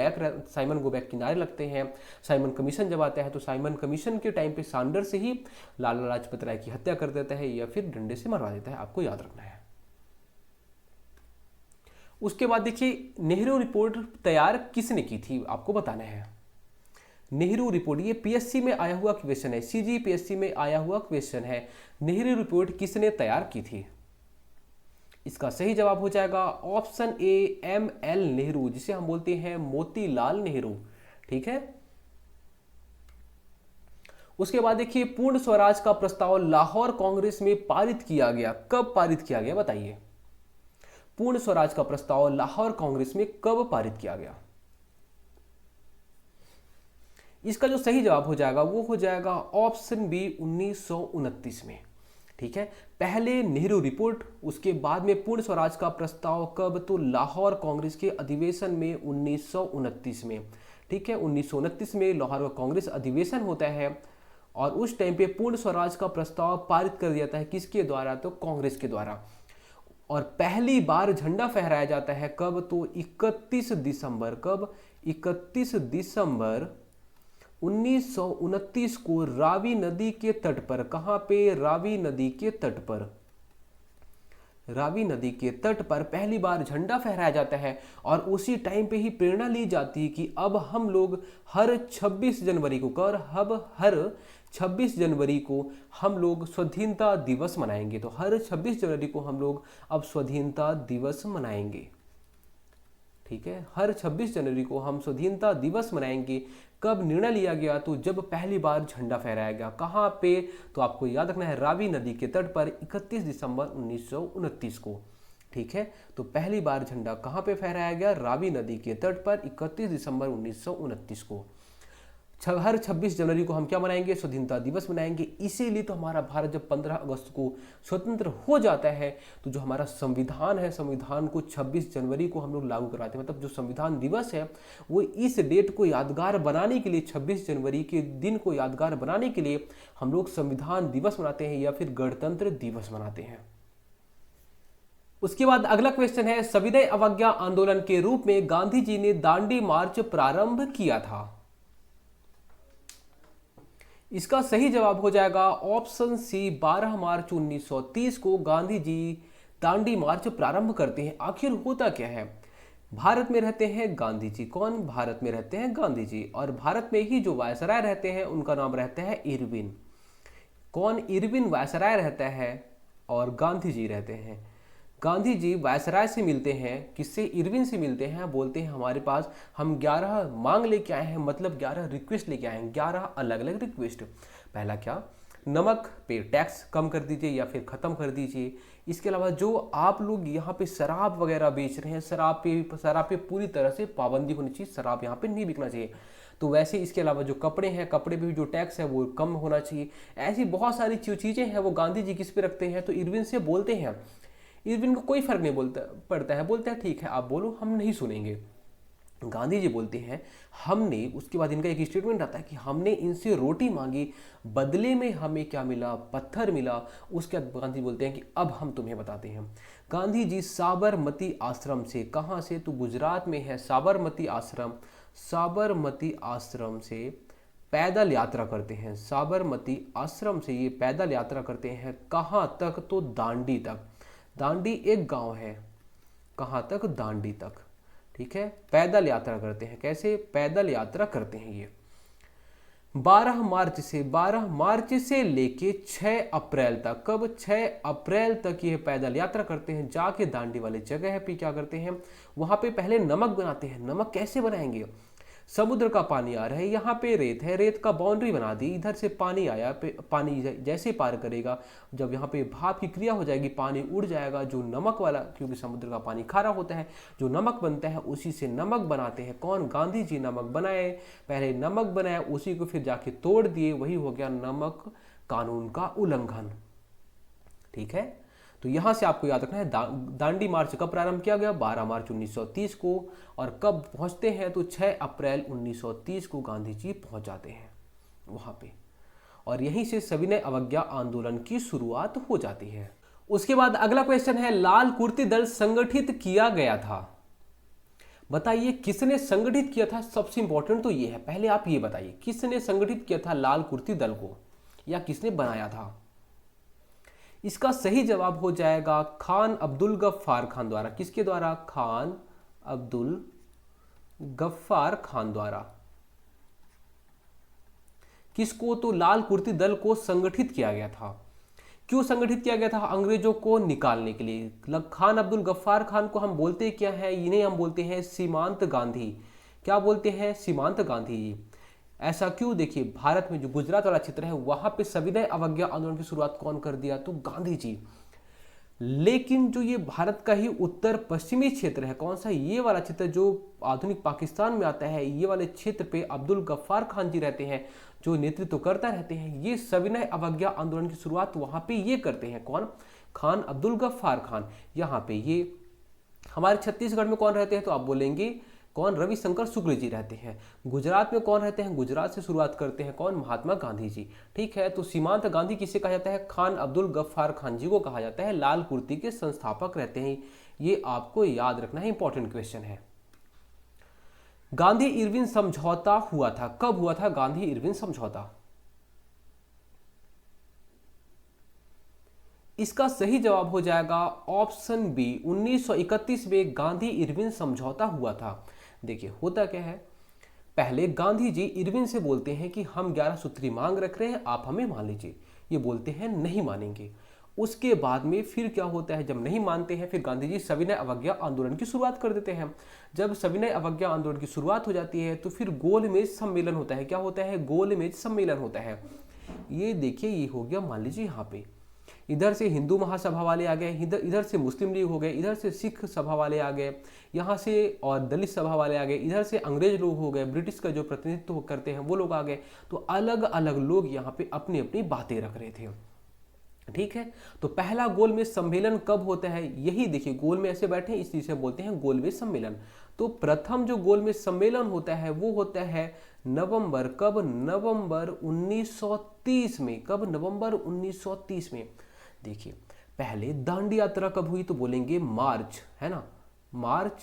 बैक किनारे लगते हैं। साइमन कमीशन जब आता है तो साइमन कमीशन के टाइम पे सैंडर्स ही लाला लाजपत राय की हत्या कर देता है या फिर डंडे से मरवा देता है, आपको याद रखना है। उसके बाद देखिए नेहरू रिपोर्ट तैयार किसने की थी, आपको बताना है। नेहरू रिपोर्ट, ये पीएससी में आया हुआ क्वेश्चन है, सीजीपीएससी में आया हुआ क्वेश्चन है। नेहरू रिपोर्ट किसने तैयार की थी, इसका सही जवाब हो जाएगा ऑप्शन ए, एमएल नेहरू, जिसे हम बोलते हैं मोतीलाल नेहरू। ठीक है, उसके बाद देखिए पूर्ण स्वराज का प्रस्ताव लाहौर कांग्रेस में पारित किया गया। कब पारित किया गया बताइए, पूर्ण स्वराज का प्रस्ताव लाहौर कांग्रेस में कब पारित किया गया। इसका जो सही जवाब हो जाएगा वो हो जाएगा ऑप्शन बी, 1929 में। ठीक है, पहले नेहरू रिपोर्ट, उसके बाद में पूर्ण स्वराज का प्रस्ताव कब, तो लाहौर कांग्रेस के अधिवेशन में 1929 में। ठीक है, 1929 में लाहौर का कांग्रेस अधिवेशन होता है और उस टाइम पे पूर्ण स्वराज का प्रस्ताव पारित कर दिया जाता है, किसके द्वारा, तो कांग्रेस के द्वारा। और पहली बार झंडा फहराया जाता है कब, तो 31 दिसंबर, कब, 31 दिसंबर 1929 को रावी नदी के तट पर। कहां पे, रावी नदी के तट पर, रावी नदी के तट पर पहली बार झंडा फहराया जाता है। और उसी टाइम पे ही प्रेरणा ली जाती है कि अब हम लोग हर 26 जनवरी को, हर 26 जनवरी को हम लोग स्वाधीनता दिवस मनाएंगे। तो हर 26 जनवरी को हम लोग अब स्वाधीनता दिवस मनाएंगे। ठीक है, हर 26 जनवरी को हम स्वाधीनता दिवस मनाएंगे। कब निर्णय लिया गया, तो जब पहली बार झंडा फहराया गया। कहां पे, तो आपको याद रखना है रावी नदी के तट पर 31 दिसंबर 1929 को। ठीक है, तो पहली बार झंडा कहां पे फहराया गया, रावी नदी के तट पर 31 दिसंबर 1929 को। हर 26 जनवरी को हम क्या मनाएंगे, स्वाधीनता दिवस मनाएंगे। इसीलिए तो हमारा भारत जब 15 अगस्त को स्वतंत्र हो जाता है, तो जो हमारा संविधान है, संविधान को 26 जनवरी को हम लोग लागू कराते हैं। मतलब जो संविधान दिवस है वो इस डेट को यादगार बनाने के लिए, 26 जनवरी के दिन को यादगार बनाने के लिए हम लोग संविधान दिवस मनाते हैं या फिर गणतंत्र दिवस मनाते हैं। उसके बाद अगला क्वेश्चन है, सविनय अवज्ञा आंदोलन के रूप में गांधी जी ने दांडी मार्च प्रारंभ किया था। इसका सही जवाब हो जाएगा ऑप्शन सी, 12 मार्च 1930 को गांधी जी दांडी मार्च प्रारंभ करते हैं। आखिर होता क्या है, भारत में रहते हैं गांधी जी। कौन, भारत में रहते हैं गांधी जी। और भारत में ही जो वायसराय रहते हैं उनका नाम रहता है इरविन। कौन, इरविन वायसराय रहता है और गांधी जी रहते हैं। गांधी जी वायसराय से मिलते हैं, किससे, इरविन से मिलते हैं। बोलते हैं हमारे पास हम 11 मांग लेके आए हैं, मतलब 11 रिक्वेस्ट लेके आए हैं, 11 अलग अलग रिक्वेस्ट। पहला क्या, नमक पे टैक्स कम कर दीजिए या फिर ख़त्म कर दीजिए। इसके अलावा जो आप लोग यहाँ पे शराब वगैरह बेच रहे हैं, शराब पे पूरी तरह से पाबंदी होनी चाहिए, शराब यहाँ पे नहीं बिकना चाहिए। तो वैसे इसके अलावा जो कपड़े हैं, कपड़े पे भी जो टैक्स है वो कम होना चाहिए। ऐसी बहुत सारी चीज़ें हैं वो गांधी जी किस पे रखते हैं, तो इरविन से बोलते हैं। इरविन को कोई फर्क नहीं पड़ता है, बोलते हैं ठीक है आप बोलो, हम नहीं सुनेंगे। गांधी जी बोलते हैं हमने, उसके बाद इनका एक स्टेटमेंट आता है कि हमने इनसे रोटी मांगी, बदले में हमें क्या मिला, पत्थर मिला। उसके बाद गांधी बोलते हैं कि अब हम तुम्हें बताते हैं। गांधी जी साबरमती आश्रम से, कहाँ से, तो गुजरात में है साबरमती आश्रम, साबरमती आश्रम से पैदल यात्रा करते हैं। साबरमती आश्रम से ये पैदल यात्रा करते हैं, कहाँ तक, तो दांडी तक। दांडी एक गांव है, कहां तक, दांडी तक। ठीक है, पैदल यात्रा करते हैं। कैसे, पैदल यात्रा करते हैं ये 12 मार्च से लेके 6 अप्रैल तक। कब, 6 अप्रैल तक ये पैदल यात्रा करते हैं। जाके दांडी वाले जगह पे क्या करते हैं, वहां पे पहले नमक बनाते हैं। नमक कैसे बनाएंगे, समुद्र का पानी आ रहा है, यहाँ पे रेत है, रेत का बाउंड्री बना दी, इधर से पानी आया, पानी जैसे पार करेगा, जब यहाँ पे भाप की क्रिया हो जाएगी, पानी उड़ जाएगा। जो नमक वाला, क्योंकि समुद्र का पानी खारा होता है, जो नमक बनता है उसी से नमक बनाते हैं। कौन, गांधी जी नमक बनाए, पहले नमक बनाया, उसी को फिर जाके तोड़ दिए, वही हो गया नमक कानून का उल्लंघन। ठीक है, तो यहां से आपको याद रखना है दांडी मार्च कब प्रारंभ किया गया, 12 मार्च 1930 को। और कब पहुंचते हैं, तो 6 अप्रैल 1930 को गांधी जी पहुंच जाते हैं वहां पे। और यहीं से सविनय अवज्ञा आंदोलन की शुरुआत हो जाती है। उसके बाद अगला क्वेश्चन है, लाल कुर्ती दल संगठित किया गया था। बताइए किसने संगठित किया था। सबसे इंपॉर्टेंट तो ये है, पहले आप ये बताइए किसने संगठित किया था लाल कुर्ती दल को, या किसने बनाया था। इसका सही जवाब हो जाएगा खान अब्दुल गफ्फार खान द्वारा। किसके द्वारा, खान अब्दुल गफ्फार खान द्वारा। किसको, तो लाल कुर्ती दल को संगठित किया गया था। क्यों संगठित किया गया था, अंग्रेजों को निकालने के लिए। खान अब्दुल गफ्फार खान को हम बोलते क्या है, इन्हें हम बोलते हैं सीमांत गांधी। क्या बोलते हैं, सीमांत गांधी। ऐसा क्यों, देखिए भारत में जो गुजरात वाला क्षेत्र है वहां पे सविनय अवज्ञा आंदोलन की शुरुआत कौन कर दिया, तो गांधी जी। लेकिन जो ये भारत का ही उत्तर पश्चिमी क्षेत्र है, कौन सा, ये वाला क्षेत्र जो आधुनिक पाकिस्तान में आता है, ये वाले क्षेत्र पे अब्दुल गफ्फार खान जी रहते हैं, जो नेतृत्व करता रहते हैं। ये सविनय अवज्ञा आंदोलन की शुरुआत वहां पे ये करते हैं, कौन, खान अब्दुल गफ्फार खान। यहाँ पे ये हमारे छत्तीसगढ़ में कौन रहते हैं, तो आप बोलेंगे कौन, रविशंकर शुक्ल जी रहते हैं। गुजरात में कौन रहते हैं, गुजरात से शुरुआत करते हैं कौन, महात्मा गांधी जी। ठीक है, तो सीमांत गांधी किसे कहा जाता है, खान अब्दुल गफ्फार खान जी को कहा जाता है। लाल कुर्ती के संस्थापक रहते हैं, ये आपको याद रखना है, इंपॉर्टेंट क्वेश्चन है। गांधी इरविन समझौता हुआ था, कब हुआ था गांधी इरविन समझौता? इसका सही जवाब हो जाएगा ऑप्शन बी, 1931 में गांधी इरविन समझौता हुआ था। देखिए होता क्या है, पहले गांधी जी इरविन से बोलते हैं कि हम 11 सूत्री मांग रख रहे हैं, आप हमें मान लीजिए। ये बोलते हैं नहीं मानेंगे। उसके बाद में फिर क्या होता है, जब नहीं मानते हैं फिर गांधी जी सविनय अवज्ञा आंदोलन की शुरुआत कर देते हैं। जब सविनय अवज्ञा आंदोलन की शुरुआत हो जाती है तो फिर गोलमेज सम्मेलन होता है। क्या होता है, गोलमेज सम्मेलन होता है। ये देखिए, ये हो गया, मान लीजिए यहाँ पे इधर से हिंदू महासभा वाले आ गए, इधर से मुस्लिम लीग हो गए, इधर से सिख सभा वाले आ गए, यहाँ से और दलित सभा वाले आ गए, इधर से अंग्रेज लोग हो गए, ब्रिटिश का जो प्रतिनिधित्व करते हैं वो लोग आ गए। तो अलग अलग लोग यहाँ पे अपनी अपनी बातें रख रहे थे। ठीक है, तो पहला गोलमेज सम्मेलन कब होता है, यही देखिए, गोल में ऐसे बैठे इस से बोलते हैं गोलमेज सम्मेलन। तो प्रथम जो गोलमेज सम्मेलन होता है वो होता है नवंबर, कब, नवंबर 1930 में। कब, नवंबर 1930 में। देखिए पहले दांडी यात्रा कब हुई, तो बोलेंगे मार्च, है ना, मार्च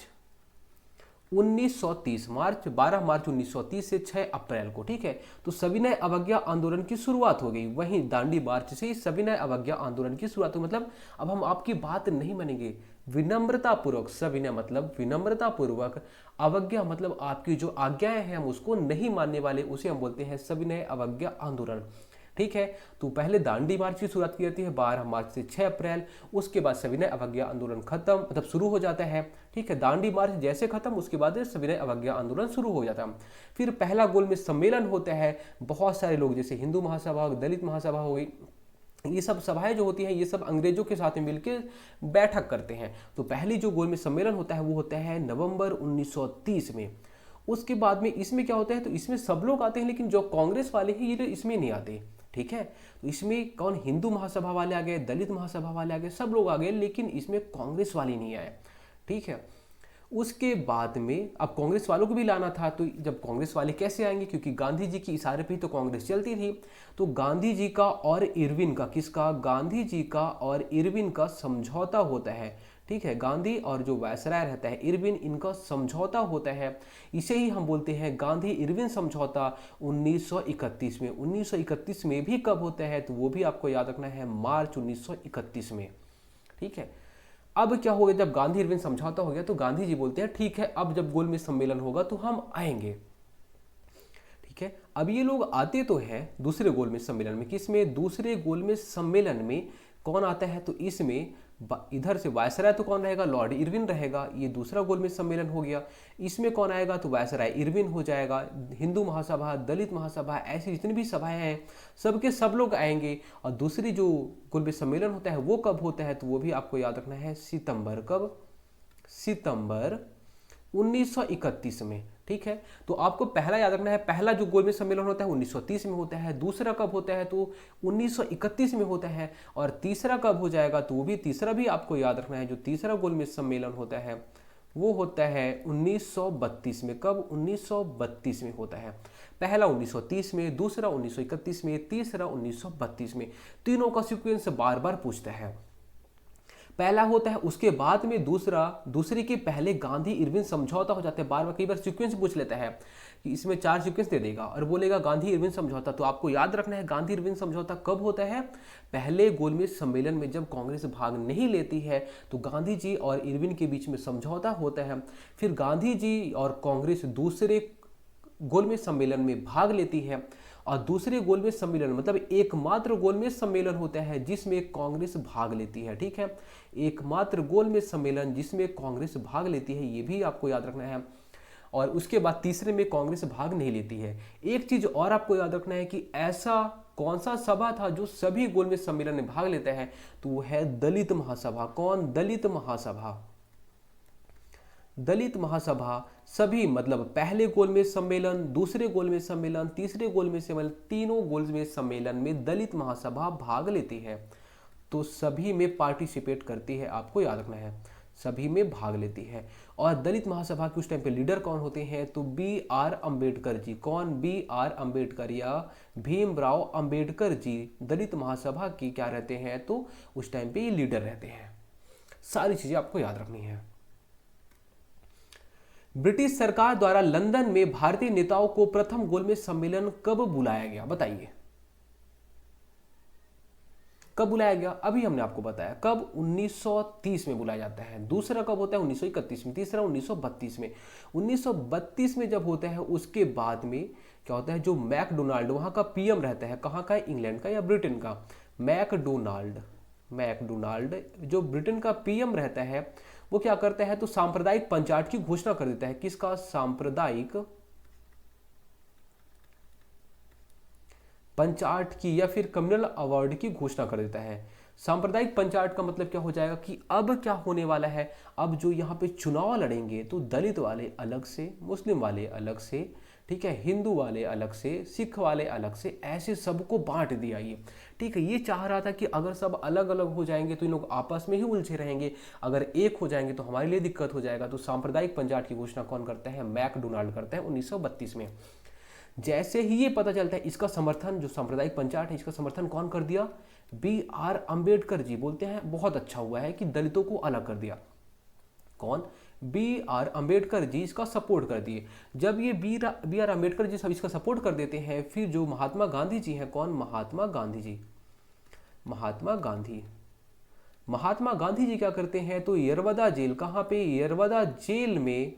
1930, मार्च 12 मार्च 1930 से 6 अप्रैल को। ठीक है, तो सविनय अवज्ञा आंदोलन की शुरुआत हो गई वहीं दांडी मार्च से सविनय अवज्ञा आंदोलन की शुरुआत हुई। मतलब अब हम आपकी बात नहीं मानेंगे, विनम्रता पूर्वक, सविनय मतलब विनम्रता पूर्वक, अवज्ञा मतलब आपकी जो आज्ञाएं हैं हम उसको नहीं मानने वाले, उसे हम बोलते हैं सविनय अवज्ञा आंदोलन। ठीक है, तो पहले दांडी मार्च की शुरुआत की जाती है 12 मार्च से 6 अप्रैल। उसके बाद सविनय अवज्ञा आंदोलन खत्म, मतलब शुरू हो जाता है। ठीक है, दांडी मार्च जैसे खत्म उसके बाद सविनय अवज्ञा आंदोलन शुरू हो जाता है। फिर पहला गोलमेज सम्मेलन होता है, बहुत सारे लोग जैसे हिंदू महासभा, दलित महासभा हो गई, ये सब सभाएं जो होती हैं ये सब अंग्रेजों के साथ में मिलकर बैठक करते हैं। तो पहली जो गोलमेज सम्मेलन होता है वो होता है नवंबर 1930 में। उसके बाद में इसमें क्या होता है, तो इसमें सब लोग आते हैं लेकिन जो कांग्रेस वाले हैं ये इसमें नहीं आते। ठीक है, तो इसमें कौन, हिंदू महासभा वाले आ गए, दलित महासभा वाले आ गए, सब लोग आ गए, लेकिन इसमें कांग्रेस वाले नहीं आए। ठीक है, उसके बाद में अब कांग्रेस वालों को भी लाना था, तो जब कांग्रेस वाले कैसे आएंगे, क्योंकि गांधी जी की इशारे पे ही तो कांग्रेस चलती थी। तो गांधी जी का और इरविन का, किसका, गांधी जी का और इरविन का समझौता होता है। ठीक है, गांधी और जो वायसराय रहता है इरविन, इनका समझौता होता है। इसे ही हम बोलते हैं गांधी इरविन समझौता 1931 में। 1931 में भी कब होता है, तो वो भी आपको याद रखना है, मार्च 1931 में। ठीक है, अब क्या हो गया, जब गांधी इरविन समझौता हो गया तो गांधी जी बोलते हैं ठीक है, अब जब गोलमेज सम्मेलन होगा तो हम आएंगे। ठीक है, अब ये लोग आते तो हैं दूसरे गोलमेज सम्मेलन में, किसमें, दूसरे गोलमेज सम्मेलन में कौन आता है, तो इसमें इधर से वायसराय तो कौन रहेगा, लॉर्ड इरविन रहेगा, ये दूसरा गोलमेज सम्मेलन हो गया। इसमें कौन आएगा, तो वायसराय इरविन हो जाएगा। हिंदू महासभा, दलित महासभा, ऐसी जितनी भी सभाएं हैं सबके सब लोग आएंगे। और दूसरी जो गोलमेज सम्मेलन होता है वो कब होता है, तो वो भी आपको याद रखना है, सितंबर, कब, सितंबर 1931 में। ठीक है, तो आपको पहला याद रखना है, पहला जो गोलमेज सम्मेलन होता है 1930 में होता है, दूसरा कब होता है तो 1931 में होता है, और तीसरा कब हो जाएगा तो वो भी तीसरा भी आपको याद रखना है। जो तीसरा गोलमेज सम्मेलन होता है वो होता है 1932 में। कब, 1932 में होता है। पहला 1930 में, दूसरा 1931 में, तीसरा 1932 में। तीनों का सीक्वेंस बार बार पूछता है। पहला होता है, उसके बाद में दूसरा, दूसरे के पहले गांधी इरविन समझौता हो जाता है। बार बार कई बार सीक्वेंस पूछ लेता है कि इसमें 4 सीक्वेंस दे देगा और बोलेगा गांधी इरविन समझौता। तो आपको याद रखना है गांधी इरविन समझौता कब होता है, पहले गोलमेज सम्मेलन में जब कांग्रेस भाग नहीं लेती है तो गांधी जी और इरविन के बीच में समझौता होता है। फिर गांधी जी और कांग्रेस दूसरे गोलमेज सम्मेलन में भाग लेती है, और दूसरे गोलमेज सम्मेलन मतलब एकमात्र गोलमेज सम्मेलन होता है जिसमें कांग्रेस भाग लेती है। ठीक है, एकमात्र गोलमेज सम्मेलन जिसमें कांग्रेस भाग लेती है, ये भी आपको याद रखना है। और उसके बाद तीसरे में कांग्रेस भाग नहीं लेती है। एक चीज और आपको याद रखना है कि ऐसा कौन सा सभा था जो सभी गोलमेज सम्मेलन में भाग लेता है? तो वो है दलित महासभा। कौन? दलित महासभा। दलित महासभा सभी मतलब पहले गोलमेज सम्मेलन, दूसरे गोलमेज सम्मेलन, तीसरे गोलमेज सम्मेलन, तीनों गोलमेज सम्मेलन में दलित महासभा भाग लेती है। तो सभी में पार्टिसिपेट करती है, आपको याद रखना है, सभी में भाग लेती है। और दलित महासभा के उस टाइम पे लीडर कौन होते हैं? तो B.R. अम्बेडकर जी। कौन? B.R. अम्बेडकर या भीमराव अम्बेडकर जी दलित महासभा की क्या रहते हैं? तो उस टाइम पे ये लीडर रहते हैं। सारी चीजें आपको याद रखनी है। ब्रिटिश सरकार द्वारा लंदन में भारतीय नेताओं को प्रथम गोलमेज सम्मेलन कब बुलाया गया? बताइए कब बुलाया गया? अभी हमने आपको बताया कब, 1930 में बुलाया जाता है। दूसरा कब होता है? 1931 में। तीसरा 1932 में। 1932 में जब होता है उसके बाद में क्या होता है, जो मैकडोनाल्ड वहां का पीएम रहता है, कहां का? इंग्लैंड का या ब्रिटेन का? मैकडोनाल्ड जो ब्रिटेन का पीएम रहता है वो क्या करता है, तो सांप्रदायिक पंचायत की घोषणा कर देता है। किसका? सांप्रदायिक पंचायत की या फिर कम्युनल अवार्ड की घोषणा कर देता है। सांप्रदायिक पंचायत का मतलब क्या हो जाएगा कि अब क्या होने वाला है, अब जो यहाँ पे चुनाव लड़ेंगे तो दलित वाले अलग से, मुस्लिम वाले अलग से, ठीक है, हिंदू वाले अलग से, सिख वाले अलग से, ऐसे सबको बांट दिया ये, ठीक है। ये चाह रहा था कि अगर सब अलग अलग हो जाएंगे तो इन लोग आपस में ही उलझे रहेंगे, अगर एक हो जाएंगे तो हमारे लिए दिक्कत हो जाएगा। तो सांप्रदायिक पंचायत की घोषणा कौन करता है? मैकडोनाल्ड करता है 1932 में। जैसे ही ये पता चलता है इसका समर्थन, जो सांप्रदायिक पंचायत है इसका समर्थन कौन कर दिया? B.R. अम्बेडकर जी। बोलते हैं बहुत अच्छा हुआ है कि दलितों को अलग कर दिया। कौन? B.R. अम्बेडकर जी इसका सपोर्ट कर दिए। जब ये B.R. अम्बेडकर जी सब इसका सपोर्ट कर देते हैं, फिर जो महात्मा गांधी जी हैं, कौन? महात्मा गांधी जी। महात्मा गांधी जी क्या करते हैं, तो यरवदा जेल, कहां पे? यरवदा जेल में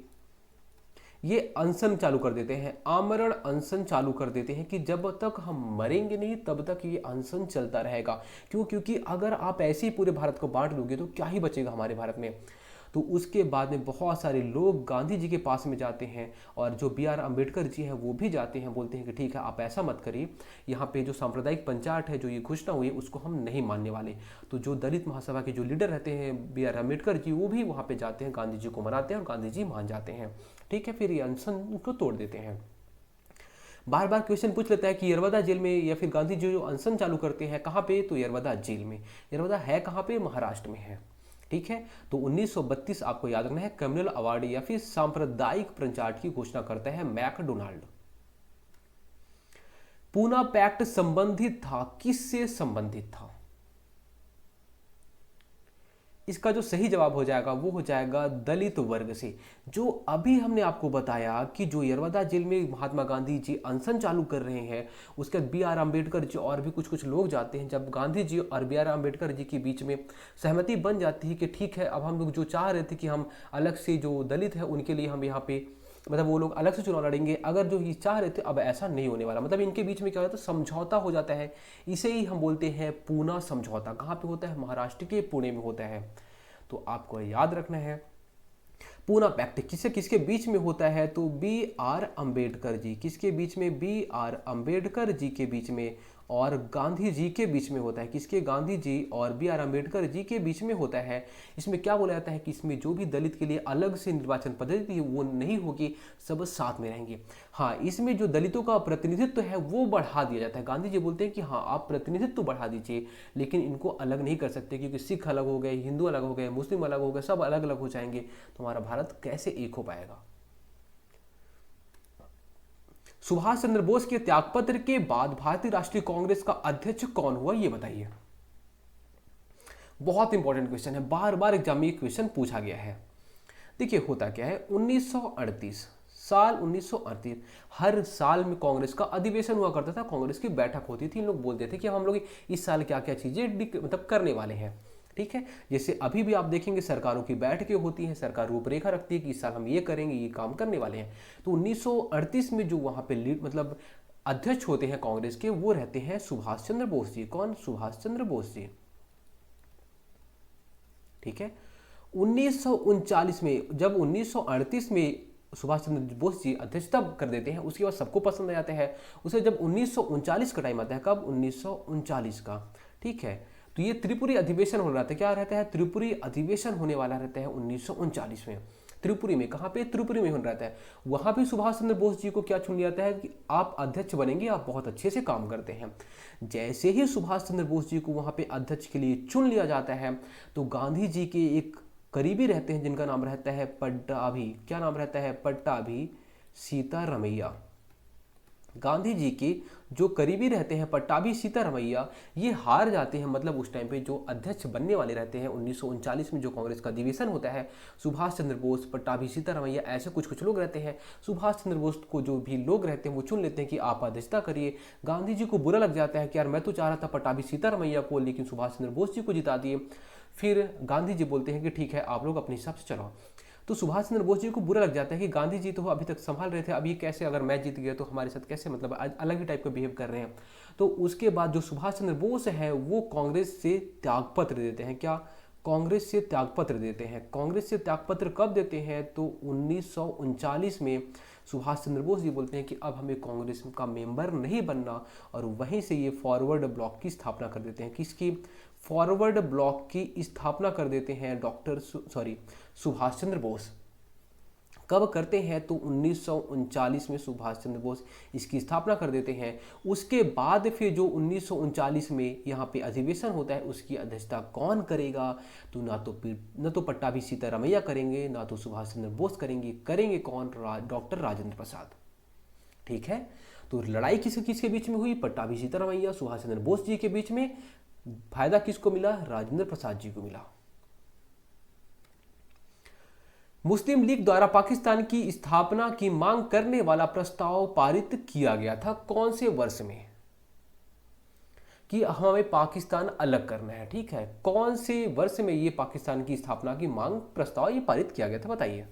ये अनशन चालू कर देते हैं, आमरण अनशन चालू कर देते हैं कि जब तक हम मरेंगे नहीं तब तक ये अनशन चलता रहेगा। क्यों? क्योंकि अगर आप ऐसे ही पूरे भारत को बांट लोगे तो क्या ही बचेगा हमारे भारत में। तो उसके बाद में बहुत सारे लोग गांधी जी के पास में जाते हैं और जो B.R. अम्बेडकर जी हैं वो भी जाते हैं, बोलते हैं कि ठीक है आप ऐसा मत करिए, यहाँ पे जो सांप्रदायिक पंचायत है, जो ये घोषणा हुई है उसको हम नहीं मानने वाले। तो जो दलित महासभा के जो लीडर रहते हैं B.R. अम्बेडकर जी, वो भी वहाँ पे जाते हैं, गांधी जी को मनाते हैं और गांधी जी मान जाते हैं, ठीक है। फिर ये अनशन को तोड़ देते हैं। बार बार क्वेश्चन पूछ लेता है कि यरवदा जेल में या फिर गांधी जी जो अनशन चालू करते हैं कहाँ पे? तो यरवदा जेल में। यरवदा है कहाँ पे? महाराष्ट्र में है, ठीक है। तो 1932 आपको याद रखना है, कम्युनल अवार्ड या फिर सांप्रदायिक पंचायत की घोषणा करता है मैकडोनाल्ड। पूना पैक्ट संबंधित था, किससे संबंधित था? इसका जो सही जवाब हो जाएगा वो हो जाएगा दलित वर्ग से। जो अभी हमने आपको बताया कि जो यरवदा जेल में महात्मा गांधी जी अनशन चालू कर रहे हैं, उसके बाद B.R. अम्बेडकर जी और भी कुछ लोग जाते हैं। जब गांधी जी और B.R. अम्बेडकर जी के बीच में सहमति बन जाती है कि ठीक है अब हम लोग जो चाह रहे थे कि हम अलग से जो दलित है उनके लिए हम यहाँ पे मतलब वो लोग अलग से चुनाव लड़ेंगे, अगर जो ये चाह रहे थे अब ऐसा नहीं होने वाला, मतलब इनके बीच में क्या होता है, समझौता हो जाता है। इसे ही हम बोलते हैं पूना समझौता। कहाँ पे होता है? महाराष्ट्र के पुणे में होता है। तो आपको याद रखना है पूना पैक्ट किससे किसके बीच में होता है? तो B.R. अम्बेडकर जी, किसके बीच में? B.R. अम्बेडकर जी के बीच में और गांधी जी के बीच में होता है। किसके? गांधी जी और B.R. अम्बेडकर जी के बीच में होता है। इसमें क्या बोला जाता है कि इसमें जो भी दलित के लिए अलग से निर्वाचन पद्धति है वो नहीं होगी, सब साथ में रहेंगे। हाँ, इसमें जो दलितों का प्रतिनिधित्व है वो बढ़ा दिया जाता है। गांधी जी बोलते हैं कि हाँ आप प्रतिनिधित्व बढ़ा दीजिए, लेकिन इनको अलग नहीं कर सकते क्योंकि सिख अलग हो गए, हिंदू अलग हो गए, मुस्लिम अलग हो गए, सब अलग अलग हो जाएंगे तो हमारा भारत कैसे एक हो पाएगा। सुभाष चंद्र बोस के त्यागपत्र के बाद भारतीय राष्ट्रीय कांग्रेस का अध्यक्ष कौन हुआ, ये बताइए। बहुत इंपॉर्टेंट क्वेश्चन है, बार बार एग्जाम में क्वेश्चन पूछा गया है। देखिए होता क्या है, 1938 साल 1938 हर साल में कांग्रेस का अधिवेशन हुआ करता था, कांग्रेस की बैठक होती थी। इन लोग बोलते थे कि हम लोग इस साल क्या क्या चीजें मतलब करने वाले हैं, ठीक है। जैसे अभी भी आप देखेंगे सरकारों की बैठकें होती हैं, सरकार रूपरेखा रखती है कि इस साल हम ये करेंगे, ये काम करने वाले हैं। तो 1938 में जो वहां पे लीड मतलब अध्यक्ष होते हैं कांग्रेस के, वो रहते हैं सुभाष चंद्र बोस जी। कौन? सुभाष चंद्र बोस जी, ठीक है। 1939 में जब 1938 में सुभाष चंद्र बोस जी अध्यक्षता कर देते हैं, उसके बाद सबको पसंद आ जाते हैं। उसे जब 1939 का टाइम आता है, कब 1939 का, ठीक है, तो ये त्रिपुरी अधिवेशन हो रहा था, क्या रहता है, त्रिपुरी अधिवेशन होने वाला रहता है 1939 में। त्रिपुरी में, कहाँ पे, त्रिपुरी में हो रहता है। वहां पे सुभाष चंद्र बोस जी को क्या चुन लिया जाता है कि आप अध्यक्ष बनेंगे, आप बहुत अच्छे से काम करते हैं। जैसे ही सुभाष चंद्र बोस जी को वहां पे अध्यक्ष के लिए चुन लिया जाता है, तो गांधी जी के एक करीबी रहते हैं जिनका नाम रहता है पट्टाभी, क्या नाम रहता है, पट्टाभी सीतारमैया। गांधी जी के जो करीबी रहते हैं पट्टाभी सीतारमैया, ये हार जाते हैं, मतलब उस टाइम पे जो अध्यक्ष बनने वाले रहते हैं 1939 में जो कांग्रेस का अधिवेशन होता है, सुभाष चंद्र बोस, पट्टाभी सीतारमैया, ऐसे कुछ कुछ लोग रहते हैं। सुभाष चंद्र बोस को जो भी लोग रहते हैं वो चुन लेते हैं कि आप अध्यक्षता करिए। गांधी जी को बुरा लग जाता है कि यार मैं तो चाह रहा था पट्टाभी सीतारमैया को, लेकिन सुभाष चंद्र बोस जी को जिता दिए। फिर गांधी जी बोलते हैं कि ठीक है, आप लोग अपने हिसाब से चलो। तो सुभाष चंद्र बोस जी को बुरा लग जाता है कि गांधी जी तो अभी तक संभाल रहे थे, अब ये कैसे, अगर मैं जीत गया तो हमारे साथ कैसे, मतलब अलग ही टाइप का बिहेव कर रहे हैं। तो उसके बाद जो सुभाष चंद्र बोस है वो कांग्रेस से त्यागपत्र देते हैं, क्या, कांग्रेस से त्यागपत्र देते हैं। कांग्रेस से त्यागपत्र कब देते हैं, तो 1939 में सुभाष चंद्र बोस जी बोलते हैं कि अब हमें कांग्रेस का मेंबर नहीं बनना, और वहीं से ये फॉरवर्ड ब्लॉक की स्थापना कर देते हैं। किसकी, फॉरवर्ड ब्लॉक की स्थापना कर देते हैं सुभाष चंद्र बोस। कब करते हैं, तो 1939 में सुभाष चंद्र बोस इसकी स्थापना कर देते हैं। उसके बाद फिर जो 1939 में यहाँ पे अधिवेशन होता है, उसकी अध्यक्षता कौन करेगा, तो न तो पट्टाभी सीतारमैया करेंगे, ना तो सुभाष चंद्र बोस करेंगे कौन, डॉक्टर राजेंद्र प्रसाद। ठीक है, तो लड़ाई किसके बीच में हुई, पट्टाभी सीतारमैया, सुभाष चंद्र बोस जी के बीच में। फायदा किसको मिला, राजेंद्र प्रसाद जी को मिला। मुस्लिम लीग द्वारा पाकिस्तान की स्थापना की मांग करने वाला प्रस्ताव पारित किया गया था कौन से वर्ष में, कि हमें पाकिस्तान अलग करना है, ठीक है, कौन से वर्ष में ये पाकिस्तान की स्थापना की मांग प्रस्ताव ये पारित किया गया था, बताइए।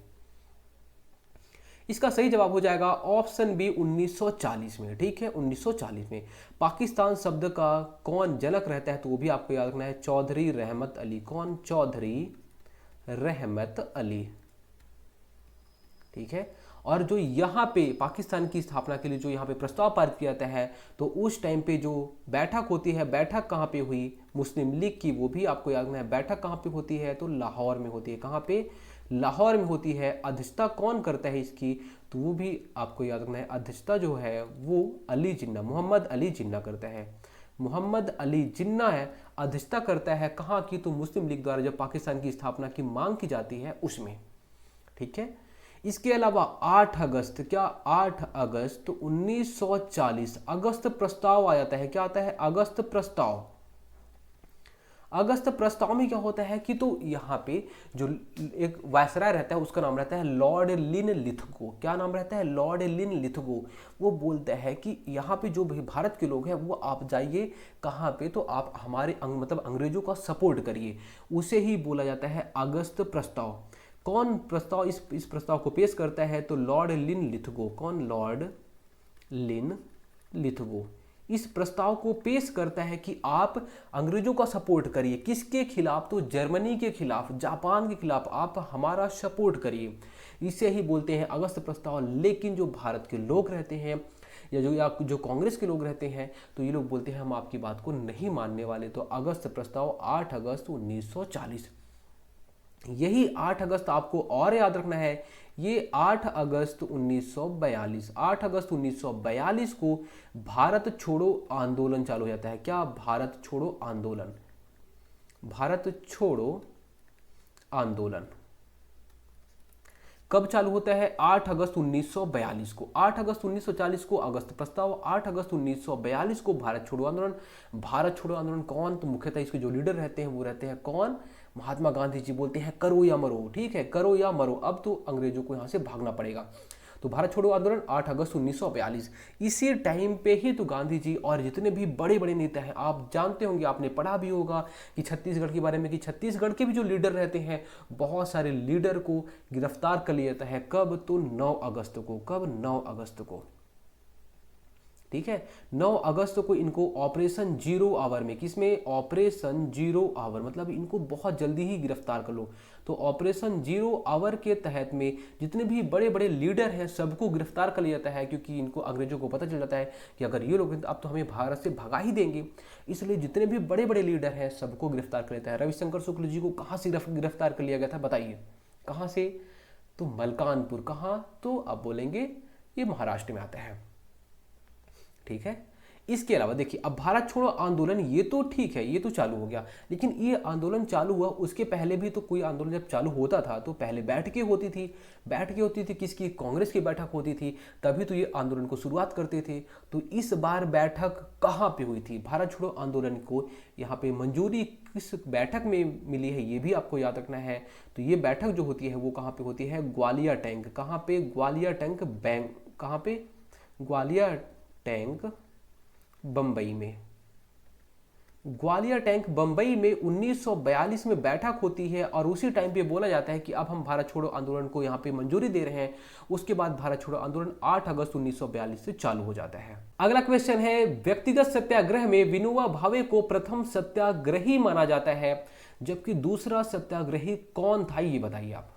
इसका सही जवाब हो जाएगा ऑप्शन बी, 1940 में, ठीक है, 1940 में। पाकिस्तान शब्द का कौन जनक रहता है, तो वो भी आपको याद रखना है, चौधरी रहमत अली। कौन, चौधरी रहमत अली, ठीक है। और जो यहाँ पे पाकिस्तान की स्थापना के लिए जो यहाँ पे प्रस्ताव पारित किया जाता है, तो उस टाइम पे जो बैठक होती है, बैठक कहाँ पे हुई, मुस्लिम लीग की, वो भी आपको याद रखना है। बैठक कहाँ पे होती है, तो लाहौर में होती है। कहाँ पे, लाहौर में होती है। अध्यक्षता कौन करता है इसकी, तो वो भी आपको याद रखना है। अध्यक्षता जो है वो अली जिन्ना, मोहम्मद अली जिन्ना करता है। मोहम्मद अली जिन्ना है, अध्यक्षता करता है। कहाँ की, तो मुस्लिम लीग द्वारा जब पाकिस्तान की स्थापना की मांग की जाती है उसमें, ठीक है। इसके अलावा 8 अगस्त, क्या, 8 अगस्त 1940 अगस्त प्रस्ताव आ जाता है। क्या आता है, अगस्त प्रस्ताव। अगस्त प्रस्ताव में क्या होता है कि तो यहाँ पे जो एक वायसराय रहता है उसका नाम रहता है लॉर्ड लिन लिथगो। क्या नाम रहता है, लॉर्ड लिन लिथगो। वो बोलता है कि यहाँ पे जो भारत के लोग हैं वो आप जाइए कहाँ पे, तो आप हमारे मतलब अंग्रेजों का सपोर्ट करिए। उसे ही बोला जाता है अगस्त प्रस्ताव। कौन प्रस्ताव इस प्रस्ताव को पेश करता है, तो लॉर्ड लिन लिथगो। कौन, लॉर्ड लिन लिथगो इस प्रस्ताव को पेश करता है कि आप अंग्रेजों का सपोर्ट करिए। किसके खिलाफ, तो जर्मनी के खिलाफ, जापान के खिलाफ आप हमारा सपोर्ट करिए। इसे ही बोलते हैं अगस्त प्रस्ताव। लेकिन जो भारत के लोग रहते हैं या जो कांग्रेस के लोग रहते हैं, तो ये लोग बोलते हैं हम आपकी बात को नहीं मानने वाले। तो अगस्त प्रस्ताव 8 अगस्त 1940। यही 8 अगस्त आपको और याद रखना है, ये 8 अगस्त 1942, 8 अगस्त 1942 को भारत छोड़ो आंदोलन चालू हो जाता है। क्या, भारत छोड़ो आंदोलन। भारत छोड़ो आंदोलन कब चालू होता है, 8 अगस्त 1942 को। 8 अगस्त 1940 को अगस्त प्रस्ताव, 8 अगस्त 1942 को भारत छोड़ो आंदोलन। भारत छोड़ो आंदोलन कौन, तो मुख्यतः इसके जो लीडर रहते हैं वो रहते हैं कौन, महात्मा गांधी जी। बोलते हैं करो या मरो, ठीक है, करो या मरो, अब तो अंग्रेजों को यहाँ से भागना पड़ेगा। तो भारत छोड़ो आंदोलन 8 अगस्त 1942। इसी टाइम पे ही तो गांधी जी और जितने भी बड़े बड़े नेता हैं, आप जानते होंगे, आपने पढ़ा भी होगा कि छत्तीसगढ़ के बारे में, कि छत्तीसगढ़ के भी जो लीडर रहते हैं, बहुत सारे लीडर को गिरफ्तार कर लिया जाता है। कब, तो 9 अगस्त को। कब, 9 अगस्त को। ठीक है। 9 अगस्त को इनको ऑपरेशन जीरो आवर में, किसमें, ऑपरेशन जीरो आवर, मतलब इनको बहुत जल्दी ही गिरफ्तार कर लो। तो ऑपरेशन जीरो आवर के तहत में जितने भी बड़े बड़े लीडर हैं सबको गिरफ्तार कर लिया जाता है, क्योंकि इनको अंग्रेजों को पता चल जाता है कि अगर ये लोग अब तो हमें भारत से भगा ही देंगे, इसलिए जितने भी बड़े बड़े लीडर हैं सबको गिरफ्तार कर लेता है। रविशंकर शुक्ल जी को कहाँ से गिरफ्तार कर लिया गया था, बताइए कहाँ से, तो मलकानपुर। कहाँ, तो आप बोलेंगे ये महाराष्ट्र में आता है, ठीक है। इसके अलावा देखिए, अब भारत छोड़ो आंदोलन ये तो ठीक है, ये तो चालू हो गया, लेकिन ये आंदोलन चालू हुआ उसके पहले भी तो कोई आंदोलन जब चालू होता था तो पहले बैठकें होती थी, किसकी, कांग्रेस की बैठक होती थी, तभी तो ये आंदोलन को शुरुआत करते थे। तो इस बार बैठक कहाँ पे हुई थी, भारत छोड़ो आंदोलन को यहाँ पे मंजूरी किस बैठक में मिली है ये भी आपको याद रखना है। तो ये बैठक जो होती है वो कहाँ पे होती है, ग्वालियर टैंक। कहाँ पे, ग्वालियर टैंक बैंक, कहाँ पे, ग्वालियर टैंक बंबई में। ग्वालियर टैंक बंबई में 1942 में बैठक होती है और उसी टाइम पे बोला जाता है कि अब हम भारत छोड़ो आंदोलन को यहाँ पे मंजूरी दे रहे हैं। उसके बाद भारत छोड़ो आंदोलन 8 अगस्त 1942 से चालू हो जाता है। अगला क्वेश्चन है, व्यक्तिगत सत्याग्रह में विनोबा भावे को प्रथम सत्याग्रही माना जाता है, जबकि दूसरा सत्याग्रही कौन था, ये बताइए आप।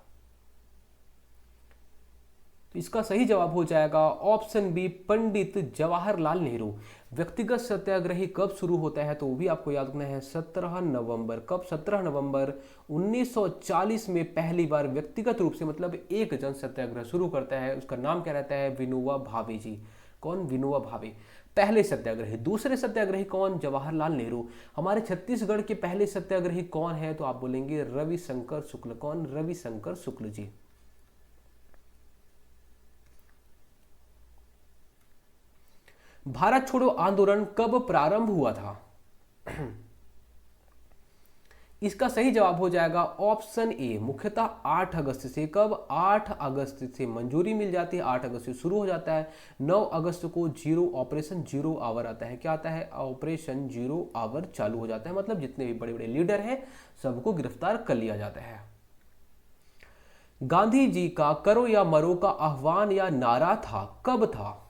तो इसका सही जवाब हो जाएगा ऑप्शन बी, पंडित जवाहरलाल नेहरू। व्यक्तिगत सत्याग्रही कब शुरू होता है, तो वो भी आपको याद रखना है 17 नवंबर। कब, 17 नवंबर 1940 में पहली बार व्यक्तिगत रूप से, मतलब एक जन सत्याग्रह शुरू करता है। उसका नाम क्या रहता है, विनोबा भावे जी। कौन, विनोबा भावे पहले सत्याग्रही। दूसरे सत्याग्रही कौन, जवाहरलाल नेहरू। हमारे छत्तीसगढ़ के पहले सत्याग्रही कौन है, तो आप बोलेंगे रविशंकर शुक्ल। कौन, रविशंकर शुक्ल जी। भारत छोड़ो आंदोलन कब प्रारंभ हुआ था, इसका सही जवाब हो जाएगा ऑप्शन ए, मुख्यतः 8 अगस्त से। कब, 8 अगस्त से मंजूरी मिल जाती है, 8 अगस्त से शुरू हो जाता है। 9 अगस्त को ऑपरेशन जीरो आवर आता है। क्या आता है, ऑपरेशन जीरो आवर चालू हो जाता है, मतलब जितने भी बड़े बड़े लीडर हैं सबको गिरफ्तार कर लिया जाता है। गांधी जी का करो या मरो का आह्वान या नारा था, कब था,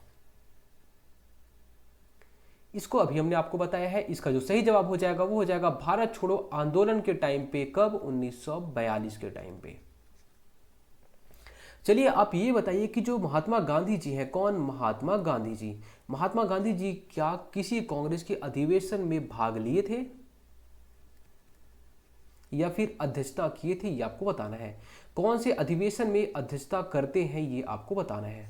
इसको अभी हमने आपको बताया है। इसका जो सही जवाब हो जाएगा वो हो जाएगा भारत छोड़ो आंदोलन के टाइम पे। कब, 1942 के टाइम पे। चलिए आप ये बताइए कि जो महात्मा गांधी जी हैं, कौन, महात्मा गांधी जी। महात्मा गांधी जी क्या किसी कांग्रेस के अधिवेशन में भाग लिए थे या फिर अध्यक्षता किए थे, ये आपको बताना है। कौन से अधिवेशन में अध्यक्षता करते हैं ये आपको बताना है।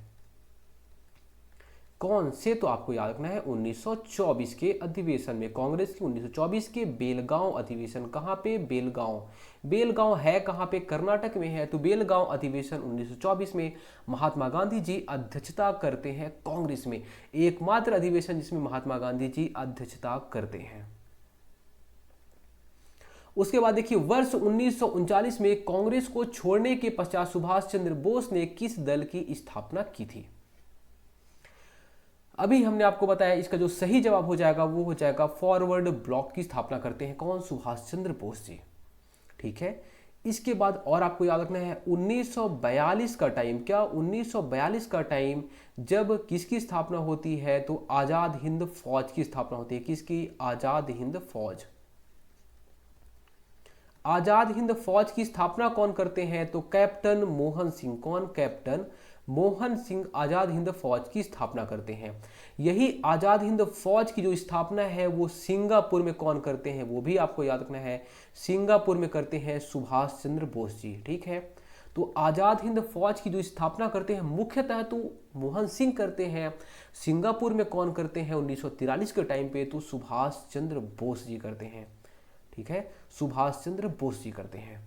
कौन से, तो आपको याद रखना है 1924 के अधिवेशन में, कांग्रेस की 1924 के बेलगांव अधिवेशन। कहां पे, बेलगांव। बेलगांव है कहां पे, कर्नाटक में है। तो बेलगांव अधिवेशन 1924 में महात्मा गांधी जी अध्यक्षता करते हैं कांग्रेस में, एकमात्र अधिवेशन जिसमें महात्मा गांधी जी अध्यक्षता करते हैं। उसके बाद देखिए, वर्ष 1939 में कांग्रेस को छोड़ने के पश्चात सुभाष चंद्र बोस ने किस दल की स्थापना की थी। अभी हमने आपको बताया, इसका जो सही जवाब हो जाएगा वो हो जाएगा फॉरवर्ड ब्लॉक की स्थापना करते हैं कौन, सुभाष चंद्र बोस जी। ठीक है। इसके बाद और आपको याद रखना है 1942 का टाइम। क्या, 1942 का टाइम जब किसकी स्थापना होती है, तो आजाद हिंद फौज की स्थापना होती है। किसकी, आजाद हिंद फौज। आजाद हिंद फौज की स्थापना कौन करते हैं, तो कैप्टन मोहन सिंह। कौन, कैप्टन मोहन सिंह आजाद हिंद फौज की स्थापना करते हैं। यही आजाद हिंद फौज की जो स्थापना है वो सिंगापुर में कौन करते हैं, वो भी आपको याद रखना है, सिंगापुर में करते हैं सुभाष चंद्र बोस जी। ठीक है। तो आजाद हिंद फौज की जो स्थापना करते हैं मुख्यतः तो मोहन सिंह करते हैं। सिंगापुर में कौन करते हैं 1943 के टाइम पे, तो सुभाष चंद्र बोस जी करते हैं। ठीक है, सुभाष चंद्र बोस जी करते हैं।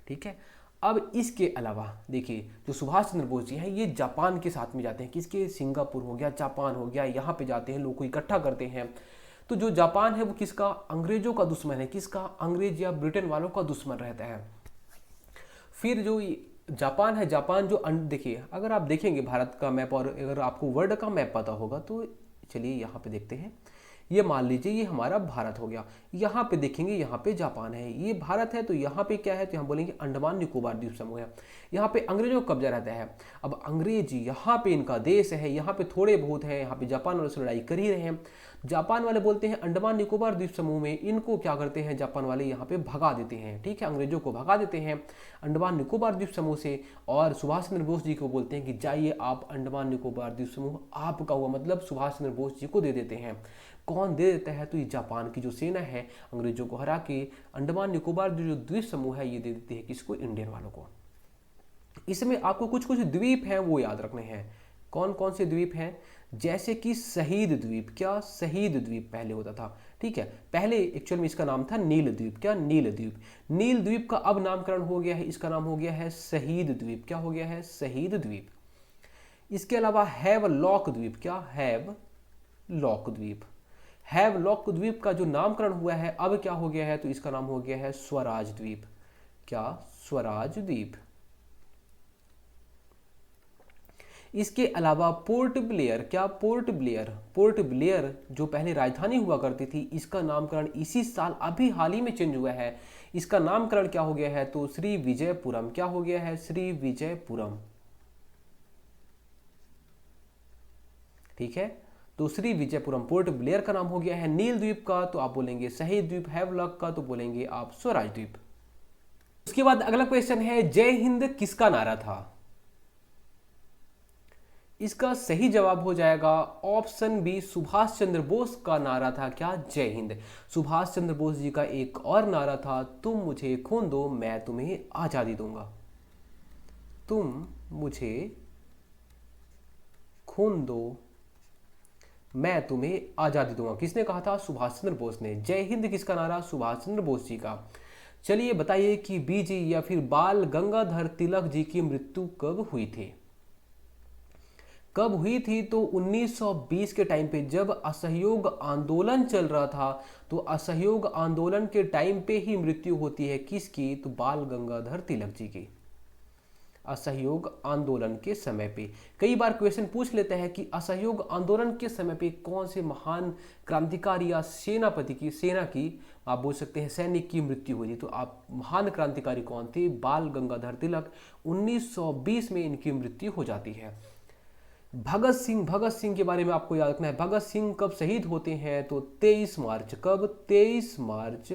ठीक है। अब इसके अलावा देखिए, जो सुभाष चंद्र बोस जी हैं ये जापान के साथ में जाते हैं। किसके, सिंगापुर हो गया, जापान हो गया, यहाँ पे जाते हैं, लोगों को इकट्ठा करते हैं। तो जो जापान है वो किसका, अंग्रेजों का दुश्मन है। किसका, अंग्रेज या ब्रिटेन वालों का दुश्मन रहता है। फिर जो जापान है, जापान जो देखिए, अगर आप देखेंगे भारत का मैप और अगर आपको वर्ल्ड का मैप पता होगा तो चलिए यहाँ पे देखते हैं। ये मान लीजिए ये हमारा भारत हो गया। यहाँ पे देखेंगे यहाँ पे जापान है, ये भारत है, तो यहाँ पे क्या है, तो यहाँ बोलेंगे अंडमान निकोबार द्वीप समूह है। यहाँ पे अंग्रेजों का कब्जा रहता है। अब अंग्रेज यहाँ पे इनका देश है, यहाँ पे थोड़े बहुत है, यहाँ पे जापान वालों से लड़ाई कर ही रहे हैं। जापान वाले बोलते हैं अंडमान निकोबार द्वीप समूह में, इनको क्या करते हैं जापान वाले यहाँ पे भगा देते हैं, ठीक है, अंग्रेजों को भगा देते हैं अंडमान निकोबार द्वीप समूह से। और सुभाष चंद्र बोस जी को बोलते हैं कि जाइए आप अंडमान निकोबार द्वीप समूह आपका हुआ, मतलब सुभाष चंद्र बोस जी को दे देते हैं। कौन दे देता है, तो ये जापान की जो सेना है अंग्रेजों को हरा के अंडमान निकोबार जो द्वीप समूह है ये दे देती है किसको, इंडियन वालों को। इसमें आपको कुछ कुछ द्वीप हैं वो याद रखने हैं। कौन कौन से द्वीप हैं, जैसे कि शहीद द्वीप, क्या शहीद द्वीप पहले होता था, ठीक है, पहले एक्चुअल में इसका नाम था नील द्वीप, क्या नील द्वीप। नील द्वीप का अब नामकरण हो गया है, इसका नाम हो गया है शहीद द्वीप, क्या हो गया है, शहीद द्वीप। इसके अलावा हैवलॉक द्वीप, क्या, हैवलॉक द्वीप। हैवलॉक द्वीप का जो नामकरण हुआ है अब क्या हो गया है, तो इसका नाम हो गया है स्वराज द्वीप, क्या, स्वराज द्वीप। इसके अलावा पोर्ट ब्लेयर, क्या, पोर्ट ब्लेयर। पोर्ट ब्लेयर जो पहले राजधानी हुआ करती थी, इसका नामकरण इसी साल अभी हाल ही में चेंज हुआ है। इसका नामकरण क्या हो गया है, तो श्री विजयपुरम, क्या हो गया है, श्री विजयपुरम, ठीक है। तो श्री विजयपुरम पोर्ट ब्लेयर का नाम हो गया है। नील द्वीप का तो आप बोलेंगे शहीद द्वीप, हैवलॉक का तो बोलेंगे आप स्वराज द्वीप। उसके बाद अगला क्वेश्चन है, जय हिंद किसका नारा था। इसका सही जवाब हो जाएगा ऑप्शन बी, सुभाष चंद्र बोस का नारा था, क्या, जय हिंद। सुभाष चंद्र बोस जी का एक और नारा था, तुम मुझे खून दो मैं तुम्हें आजादी दूंगा। तुम मुझे खून दो मैं तुम्हें आजादी दूंगा। किसने कहा था, सुभाष चंद्र बोस ने। जय हिंद किसका नारा, सुभाष चंद्र बोस जी का। चलिए बताइए कि बीजी या फिर बाल गंगाधर तिलक जी की मृत्यु कब हुई थी। कब हुई थी, तो 1920 के टाइम पे, जब असहयोग आंदोलन चल रहा था, तो असहयोग आंदोलन के टाइम पे ही मृत्यु होती है किसकी, तो बाल गंगाधर तिलक जी की, असहयोग आंदोलन के समय पे। कई बार क्वेश्चन पूछ लेते हैं कि असहयोग आंदोलन के समय पे कौन से महान क्रांतिकारी या सेनापति की, सेना की आप बोल सकते हैं सैनिक की मृत्यु हुई थी, तो आप महान क्रांतिकारी कौन थे, बाल गंगाधर तिलक। 1920 में इनकी मृत्यु हो जाती है। भगत सिंह, भगत सिंह के बारे में आपको याद रखना है। भगत सिंह कब शहीद होते हैं, तो 23 मार्च, कब, 23 मार्च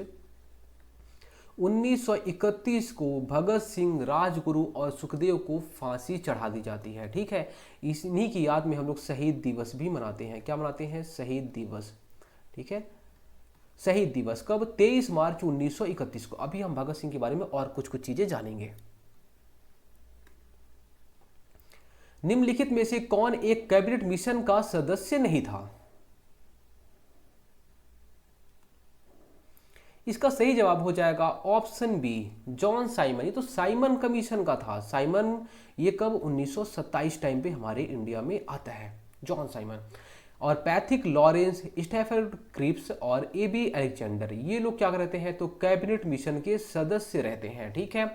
1931 को भगत सिंह, राजगुरु और सुखदेव को फांसी चढ़ा दी जाती है, ठीक है। इन्हीं की याद में हम लोग शहीद दिवस भी मनाते हैं, क्या मनाते हैं, शहीद दिवस, ठीक है। शहीद दिवस कब, 23 मार्च 1931 को। अभी हम भगत सिंह के बारे में और कुछ कुछ चीजें जानेंगे। निम्नलिखित में से कौन एक कैबिनेट मिशन का सदस्य नहीं था। इसका सही जवाब हो जाएगा ऑप्शन बी, जॉन साइमन। ये तो साइमन कमीशन का था। साइमन ये कब, 1927 टाइम पे हमारे इंडिया में आता है, जॉन साइमन। और पैथिक लॉरेंस, स्टेफर्ड क्रिप्स और एबी अलेक्जेंडर, ये लोग क्या रहते हैं, तो कैबिनेट मिशन के सदस्य रहते हैं, ठीक है।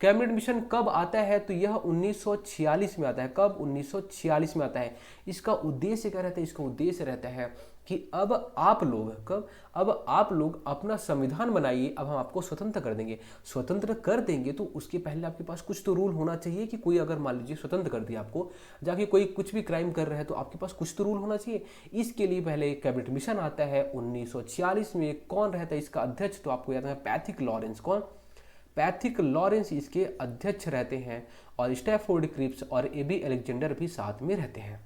कैबिनेट मिशन कब आता है, तो यह 1946 में आता है। कब, 1946 में आता है। इसका उद्देश्य क्या रहता है, इसका उद्देश्य रहता है कि अब आप लोग, कब, अब आप लोग अपना संविधान बनाइए, अब हम आपको स्वतंत्र कर देंगे। स्वतंत्र कर देंगे तो उसके पहले आपके पास कुछ तो रूल होना चाहिए कि कोई अगर मान लीजिए स्वतंत्र कर दिया आपको, जाके कोई कुछ भी क्राइम कर रहा है तो आपके पास कुछ तो रूल होना चाहिए। इसके लिए पहले कैबिनेट मिशन आता है 1946 में। कौन रहता है इसका अध्यक्ष, तो आपको याद है पैथिक लॉरेंस। कौन, पैथिक लॉरेंस इसके अध्यक्ष रहते हैं और स्टैफोर्ड क्रिप्स और एबी अलेक्जेंडर भी साथ में रहते हैं।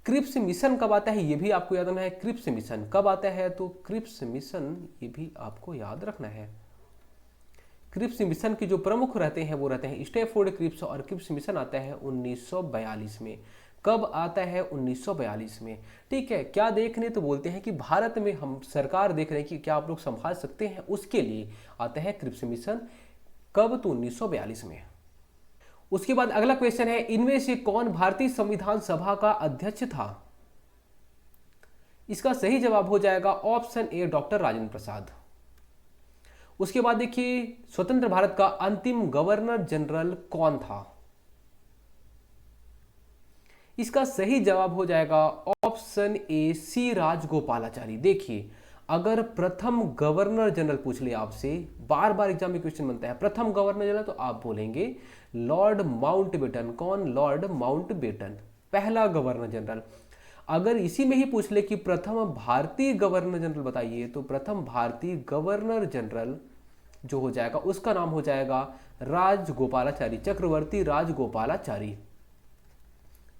क्रिप्स मिशन कब आता है, ये भी आपको याद रखना है। क्रिप्स मिशन कब आता है, तो क्रिप्स मिशन ये भी आपको याद रखना है। क्रिप्स मिशन के जो प्रमुख रहते हैं वो रहते हैं स्टैफोर्ड क्रिप्स, और क्रिप्स मिशन आता है 1942 में। कब आता है, 1942 में, ठीक है। क्या देखने, तो बोलते हैं कि भारत में हम सरकार देख रहे हैं कि क्या आप लोग संभाल सकते हैं, उसके लिए आता है क्रिप्स मिशन। कब, तो 1942 में। उसके बाद अगला क्वेश्चन है, इनमें से कौन भारतीय संविधान सभा का अध्यक्ष था। इसका सही जवाब हो जाएगा option A, doctor Rajendra Prasad. उसके बाद देखिए, स्वतंत्र भारत का अंतिम गवर्नर जनरल कौन था। इसका सही जवाब हो जाएगा ऑप्शन ए सी राजगोपालाचारी। देखिए, अगर प्रथम गवर्नर जनरल पूछ ले आपसे, बार बार एग्जाम में क्वेश्चन बनता है प्रथम गवर्नर जनरल, तो आप बोलेंगे लॉर्ड माउंटबेटन। कौन? लॉर्ड माउंटबेटन, पहला गवर्नर जनरल। अगर इसी में ही पूछ ले कि प्रथम भारतीय गवर्नर जनरल बताइए, तो प्रथम भारतीय गवर्नर जनरल जो हो जाएगा उसका नाम हो जाएगा राजगोपालाचारी, चक्रवर्ती राजगोपालाचारी।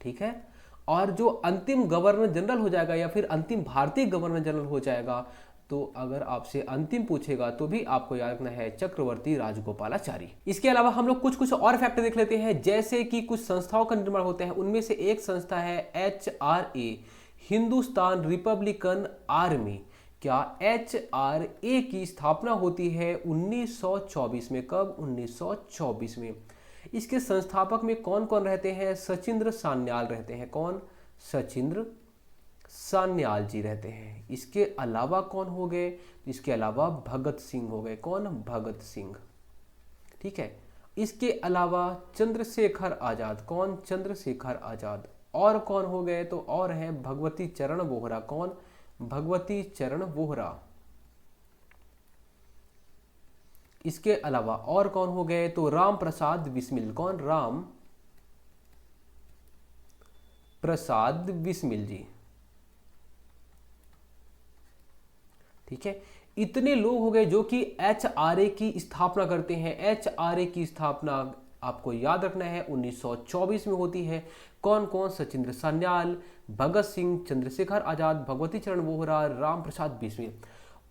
ठीक है। और जो अंतिम गवर्नर जनरल हो जाएगा या फिर अंतिम भारतीय गवर्नर जनरल हो जाएगा, तो अगर आपसे अंतिम पूछेगा तो भी आपको याद रखना है चक्रवर्ती राजगोपालाचारी। इसके अलावा हम लोग कुछ कुछ और फैक्टर देख लेते हैं, जैसे कि कुछ संस्थाओं का निर्माण होता है, उनमें से एक संस्था है HRA, हिंदुस्तान रिपब्लिकन आर्मी। क्या HRA की स्थापना होती है 1924 में? कब? 1924 में। इसके संस्थापक में कौन कौन रहते हैं? सचिंद्र सान्याल रहते हैं। कौन? सचिंद्र सान्याल जी रहते हैं। इसके अलावा कौन हो गए? इसके अलावा भगत सिंह हो गए। कौन? भगत सिंह। ठीक है। इसके अलावा चंद्रशेखर आजाद। कौन? चंद्रशेखर आजाद। और कौन हो गए? तो और है भगवती चरण वोहरा। कौन? भगवती चरण वोहरा। इसके अलावा और कौन हो गए? तो राम प्रसाद बिस्मिल। कौन? राम प्रसाद बिस्मिल जी। ठीक है। इतने लोग हो गए जो कि HRA की स्थापना करते हैं। HRA की स्थापना आपको याद रखना है 1924 में होती है। कौन कौन? सचिंद्र सान्याल, भगत सिंह, चंद्रशेखर आजाद, भगवती चरण वोहरा, राम प्रसाद बिस्मिल।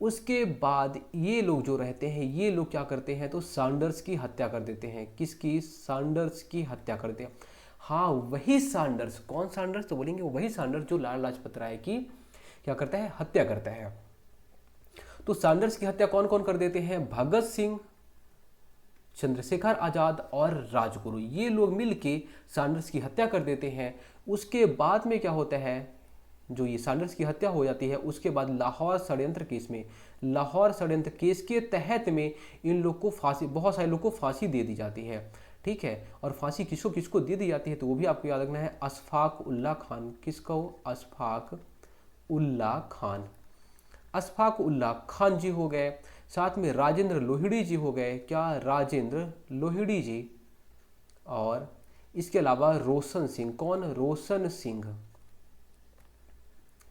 उसके बाद ये लोग जो रहते हैं, ये लोग क्या करते हैं? तो सैंडर्स की हत्या कर देते हैं। किसकी? सैंडर्स की हत्या करते हैं। हाँ, वही सैंडर्स। कौन सैंडर्स? तो बोलेंगे वही सैंडर्स जो लाला लाजपत राय की क्या करता है? हत्या करता है। तो सैंडर्स की हत्या कौन कौन कर देते हैं? भगत सिंह, चंद्रशेखर आजाद और राजगुरु, ये लोग मिलके सैंडर्स की हत्या कर देते हैं। उसके बाद में क्या होता है? जो ये सैंडर्स की हत्या हो जाती है, उसके बाद लाहौर षड्यंत्र केस में, लाहौर षड्यंत्र केस के तहत में इन लोग को फांसी, बहुत सारे लोग को फांसी दे दी जाती है। ठीक है। और फांसी किसको किसको दे दी जाती है? तो वो भी आपको याद रखना है, अशफाक उल्ला खान। किसको? अशफाक उल्ला खान। अशफाक उल्ला खान जी हो गए। साथ में राजेंद्र लोहिड़ी जी हो गए। क्या? राजेंद्र लोहिड़ी जी। और इसके अलावा रोशन सिंह। कौन? रोशन सिंह।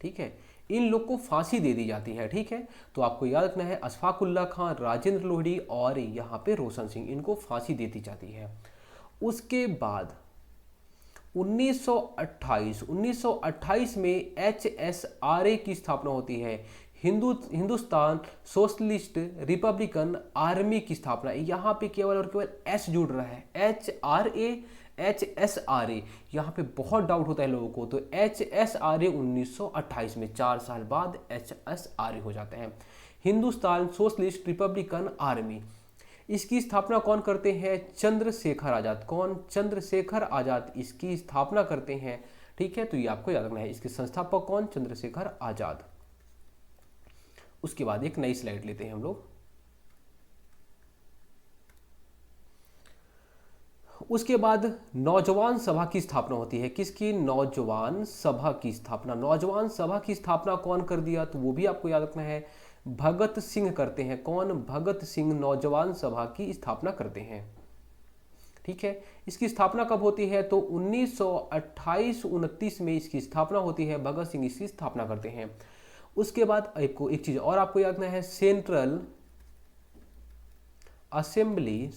ठीक है। इन लोग को फांसी दे दी जाती है। ठीक है। तो आपको याद रखना है अशफाक उल्ला खान, राजेंद्र लोहिड़ी और यहाँ पे रोशन सिंह, इनको फांसी दे दी जाती है। उसके बाद 1928 में HSRA की स्थापना होती है, हिंदुस्तान सोशलिस्ट रिपब्लिकन आर्मी की स्थापना। यहाँ पे केवल और केवल एस जुड़ रहा है, HRA HSRA, यहाँ पे बहुत डाउट होता है लोगों को। तो HSRA 1928 में, 4 साल बाद HSRA हो जाता है, हिंदुस्तान सोशलिस्ट रिपब्लिकन आर्मी। इसकी स्थापना कौन करते हैं? चंद्रशेखर आजाद। कौन? चंद्रशेखर आजाद इसकी स्थापना करते हैं। ठीक है। तो ये आपको याद रखना है। इसके संस्थापक कौन? चंद्रशेखर आजाद। उसके बाद एक नई स्लाइड लेते हैं हम लोग। उसके बाद नौजवान सभा की स्थापना होती है। किसकी? नौजवान सभा की स्थापना। नौजवान सभा की स्थापना कौन कर दिया? तो वो भी आपको याद रखना है, भगत सिंह करते हैं। कौन? भगत सिंह नौजवान सभा की स्थापना करते हैं। ठीक है। इसकी स्थापना कब होती है? तो 1928-29 में इसकी स्थापना होती है। भगत सिंह इसकी स्थापना करते हैं। उसके बाद एक चीज और आपको याद रखना है, सेंट्रल असेंबली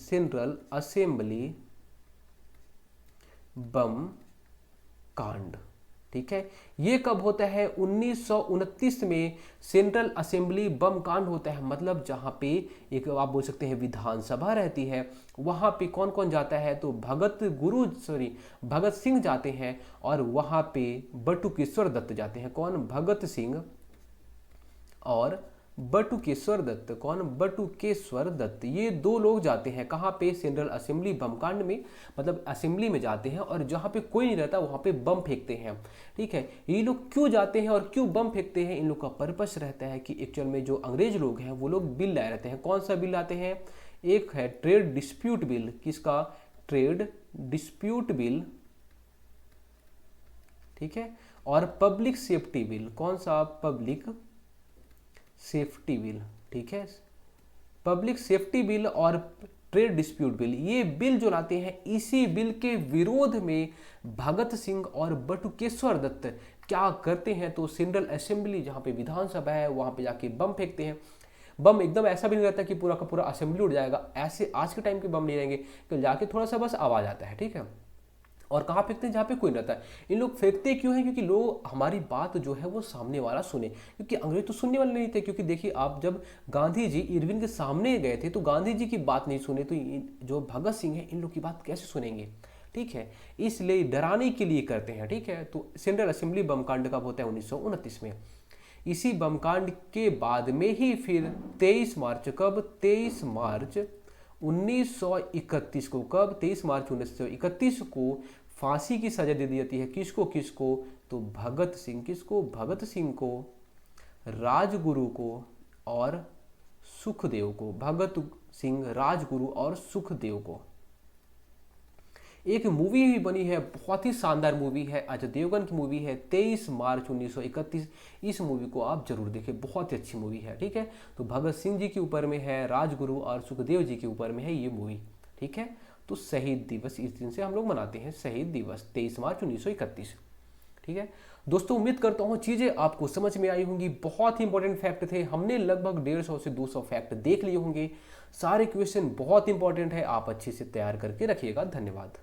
बम कांड। ठीक है। ये कब होता है? 1929 में सेंट्रल असेंबली बम कांड होता है। मतलब जहां पे एक आप बोल सकते हैं विधानसभा रहती है, वहां पे कौन कौन जाता है? तो भगत सिंह जाते हैं, और वहां पे बटुकेश्वर दत्त जाते हैं। कौन? भगत सिंह और बटुकेश्वर दत्त। कौन? बटुकेश्वर दत्त। ये दो लोग जाते हैं कहाँ पे? सेंट्रल असेंबली बम कांड में। मतलब असेंबली में जाते हैं और जहाँ पे कोई नहीं रहता वहाँ पे बम फेंकते हैं। ठीक है। ये लोग क्यों जाते हैं और क्यों बम फेंकते हैं? इन लोग का पर्पस रहता है कि एक्चुअल में जो अंग्रेज लोग हैं वो लोग बिल लाए रहते हैं। कौन सा बिल लाते हैं? एक है ट्रेड डिस्प्यूट बिल। किसका? ट्रेड डिस्प्यूट बिल ठीक है। और पब्लिक सेफ्टी बिल, कौन सा? पब्लिक सेफ्टी बिल, ठीक है। पब्लिक सेफ्टी बिल और ट्रेड डिस्प्यूट बिल, ये बिल जो लाते हैं, इसी बिल के विरोध में भगत सिंह और बटुकेश्वर दत्त क्या करते हैं? तो सेंट्रल असेंबली, जहां पे विधानसभा है, वहां पे जाके बम फेंकते हैं। बम एकदम ऐसा भी नहीं रहता कि पूरा का पूरा असेंबली उड़ जाएगा, ऐसे आज के टाइम के बम नहीं रहेंगे, तो जाके थोड़ा सा बस आवाज आता है, ठीक है। और कहाँ फेंकते हैं? जहाँ पे कोई नहीं रहता है। इन लोग फेंकते क्यों हैं? क्योंकि लोग हमारी बात जो है वो सामने वाला सुने, क्योंकि अंग्रेज तो सुनने वाले नहीं थे। क्योंकि देखिए, आप जब गांधी जी इरविन के सामने गए थे तो गांधी जी की बात नहीं सुने, तो जो भगत सिंह है, इन लोग की बात कैसे सुनेंगे? ठीक है, इसलिए डराने के लिए करते हैं, ठीक है। तो सेंट्रल असेंबली बम कांड कब होता है? 1929 में। इसी बम कांड के बाद में ही फिर 23 मार्च, कब? 23 मार्च 1931 को, कब? 23 मार्च 1931 को फांसी की सजा दे दी जाती है। किसको? किसको? तो भगत सिंह। किसको? भगत सिंह को, राजगुरु को और सुखदेव को। भगत सिंह, राजगुरु और सुखदेव को। एक मूवी भी बनी है, बहुत ही शानदार मूवी है, अजय देवगन की मूवी है, 23 मार्च 1931। इस मूवी को आप जरूर देखें, बहुत ही अच्छी मूवी है, ठीक है। तो भगत सिंह जी के ऊपर में है, राजगुरु और सुखदेव जी के ऊपर में है ये मूवी, ठीक है। तो शहीद दिवस इस दिन से हम लोग मनाते हैं, शहीद दिवस 23 मार्च 1931, ठीक है। दोस्तों, उम्मीद करता हूँ चीज़ें आपको समझ में आई होंगी। बहुत ही इंपॉर्टेंट फैक्ट थे, हमने लगभग 150 से 200 फैक्ट देख लिए होंगे। सारे क्वेश्चन बहुत इंपॉर्टेंट है, आप अच्छे से तैयार करके रखिएगा। धन्यवाद।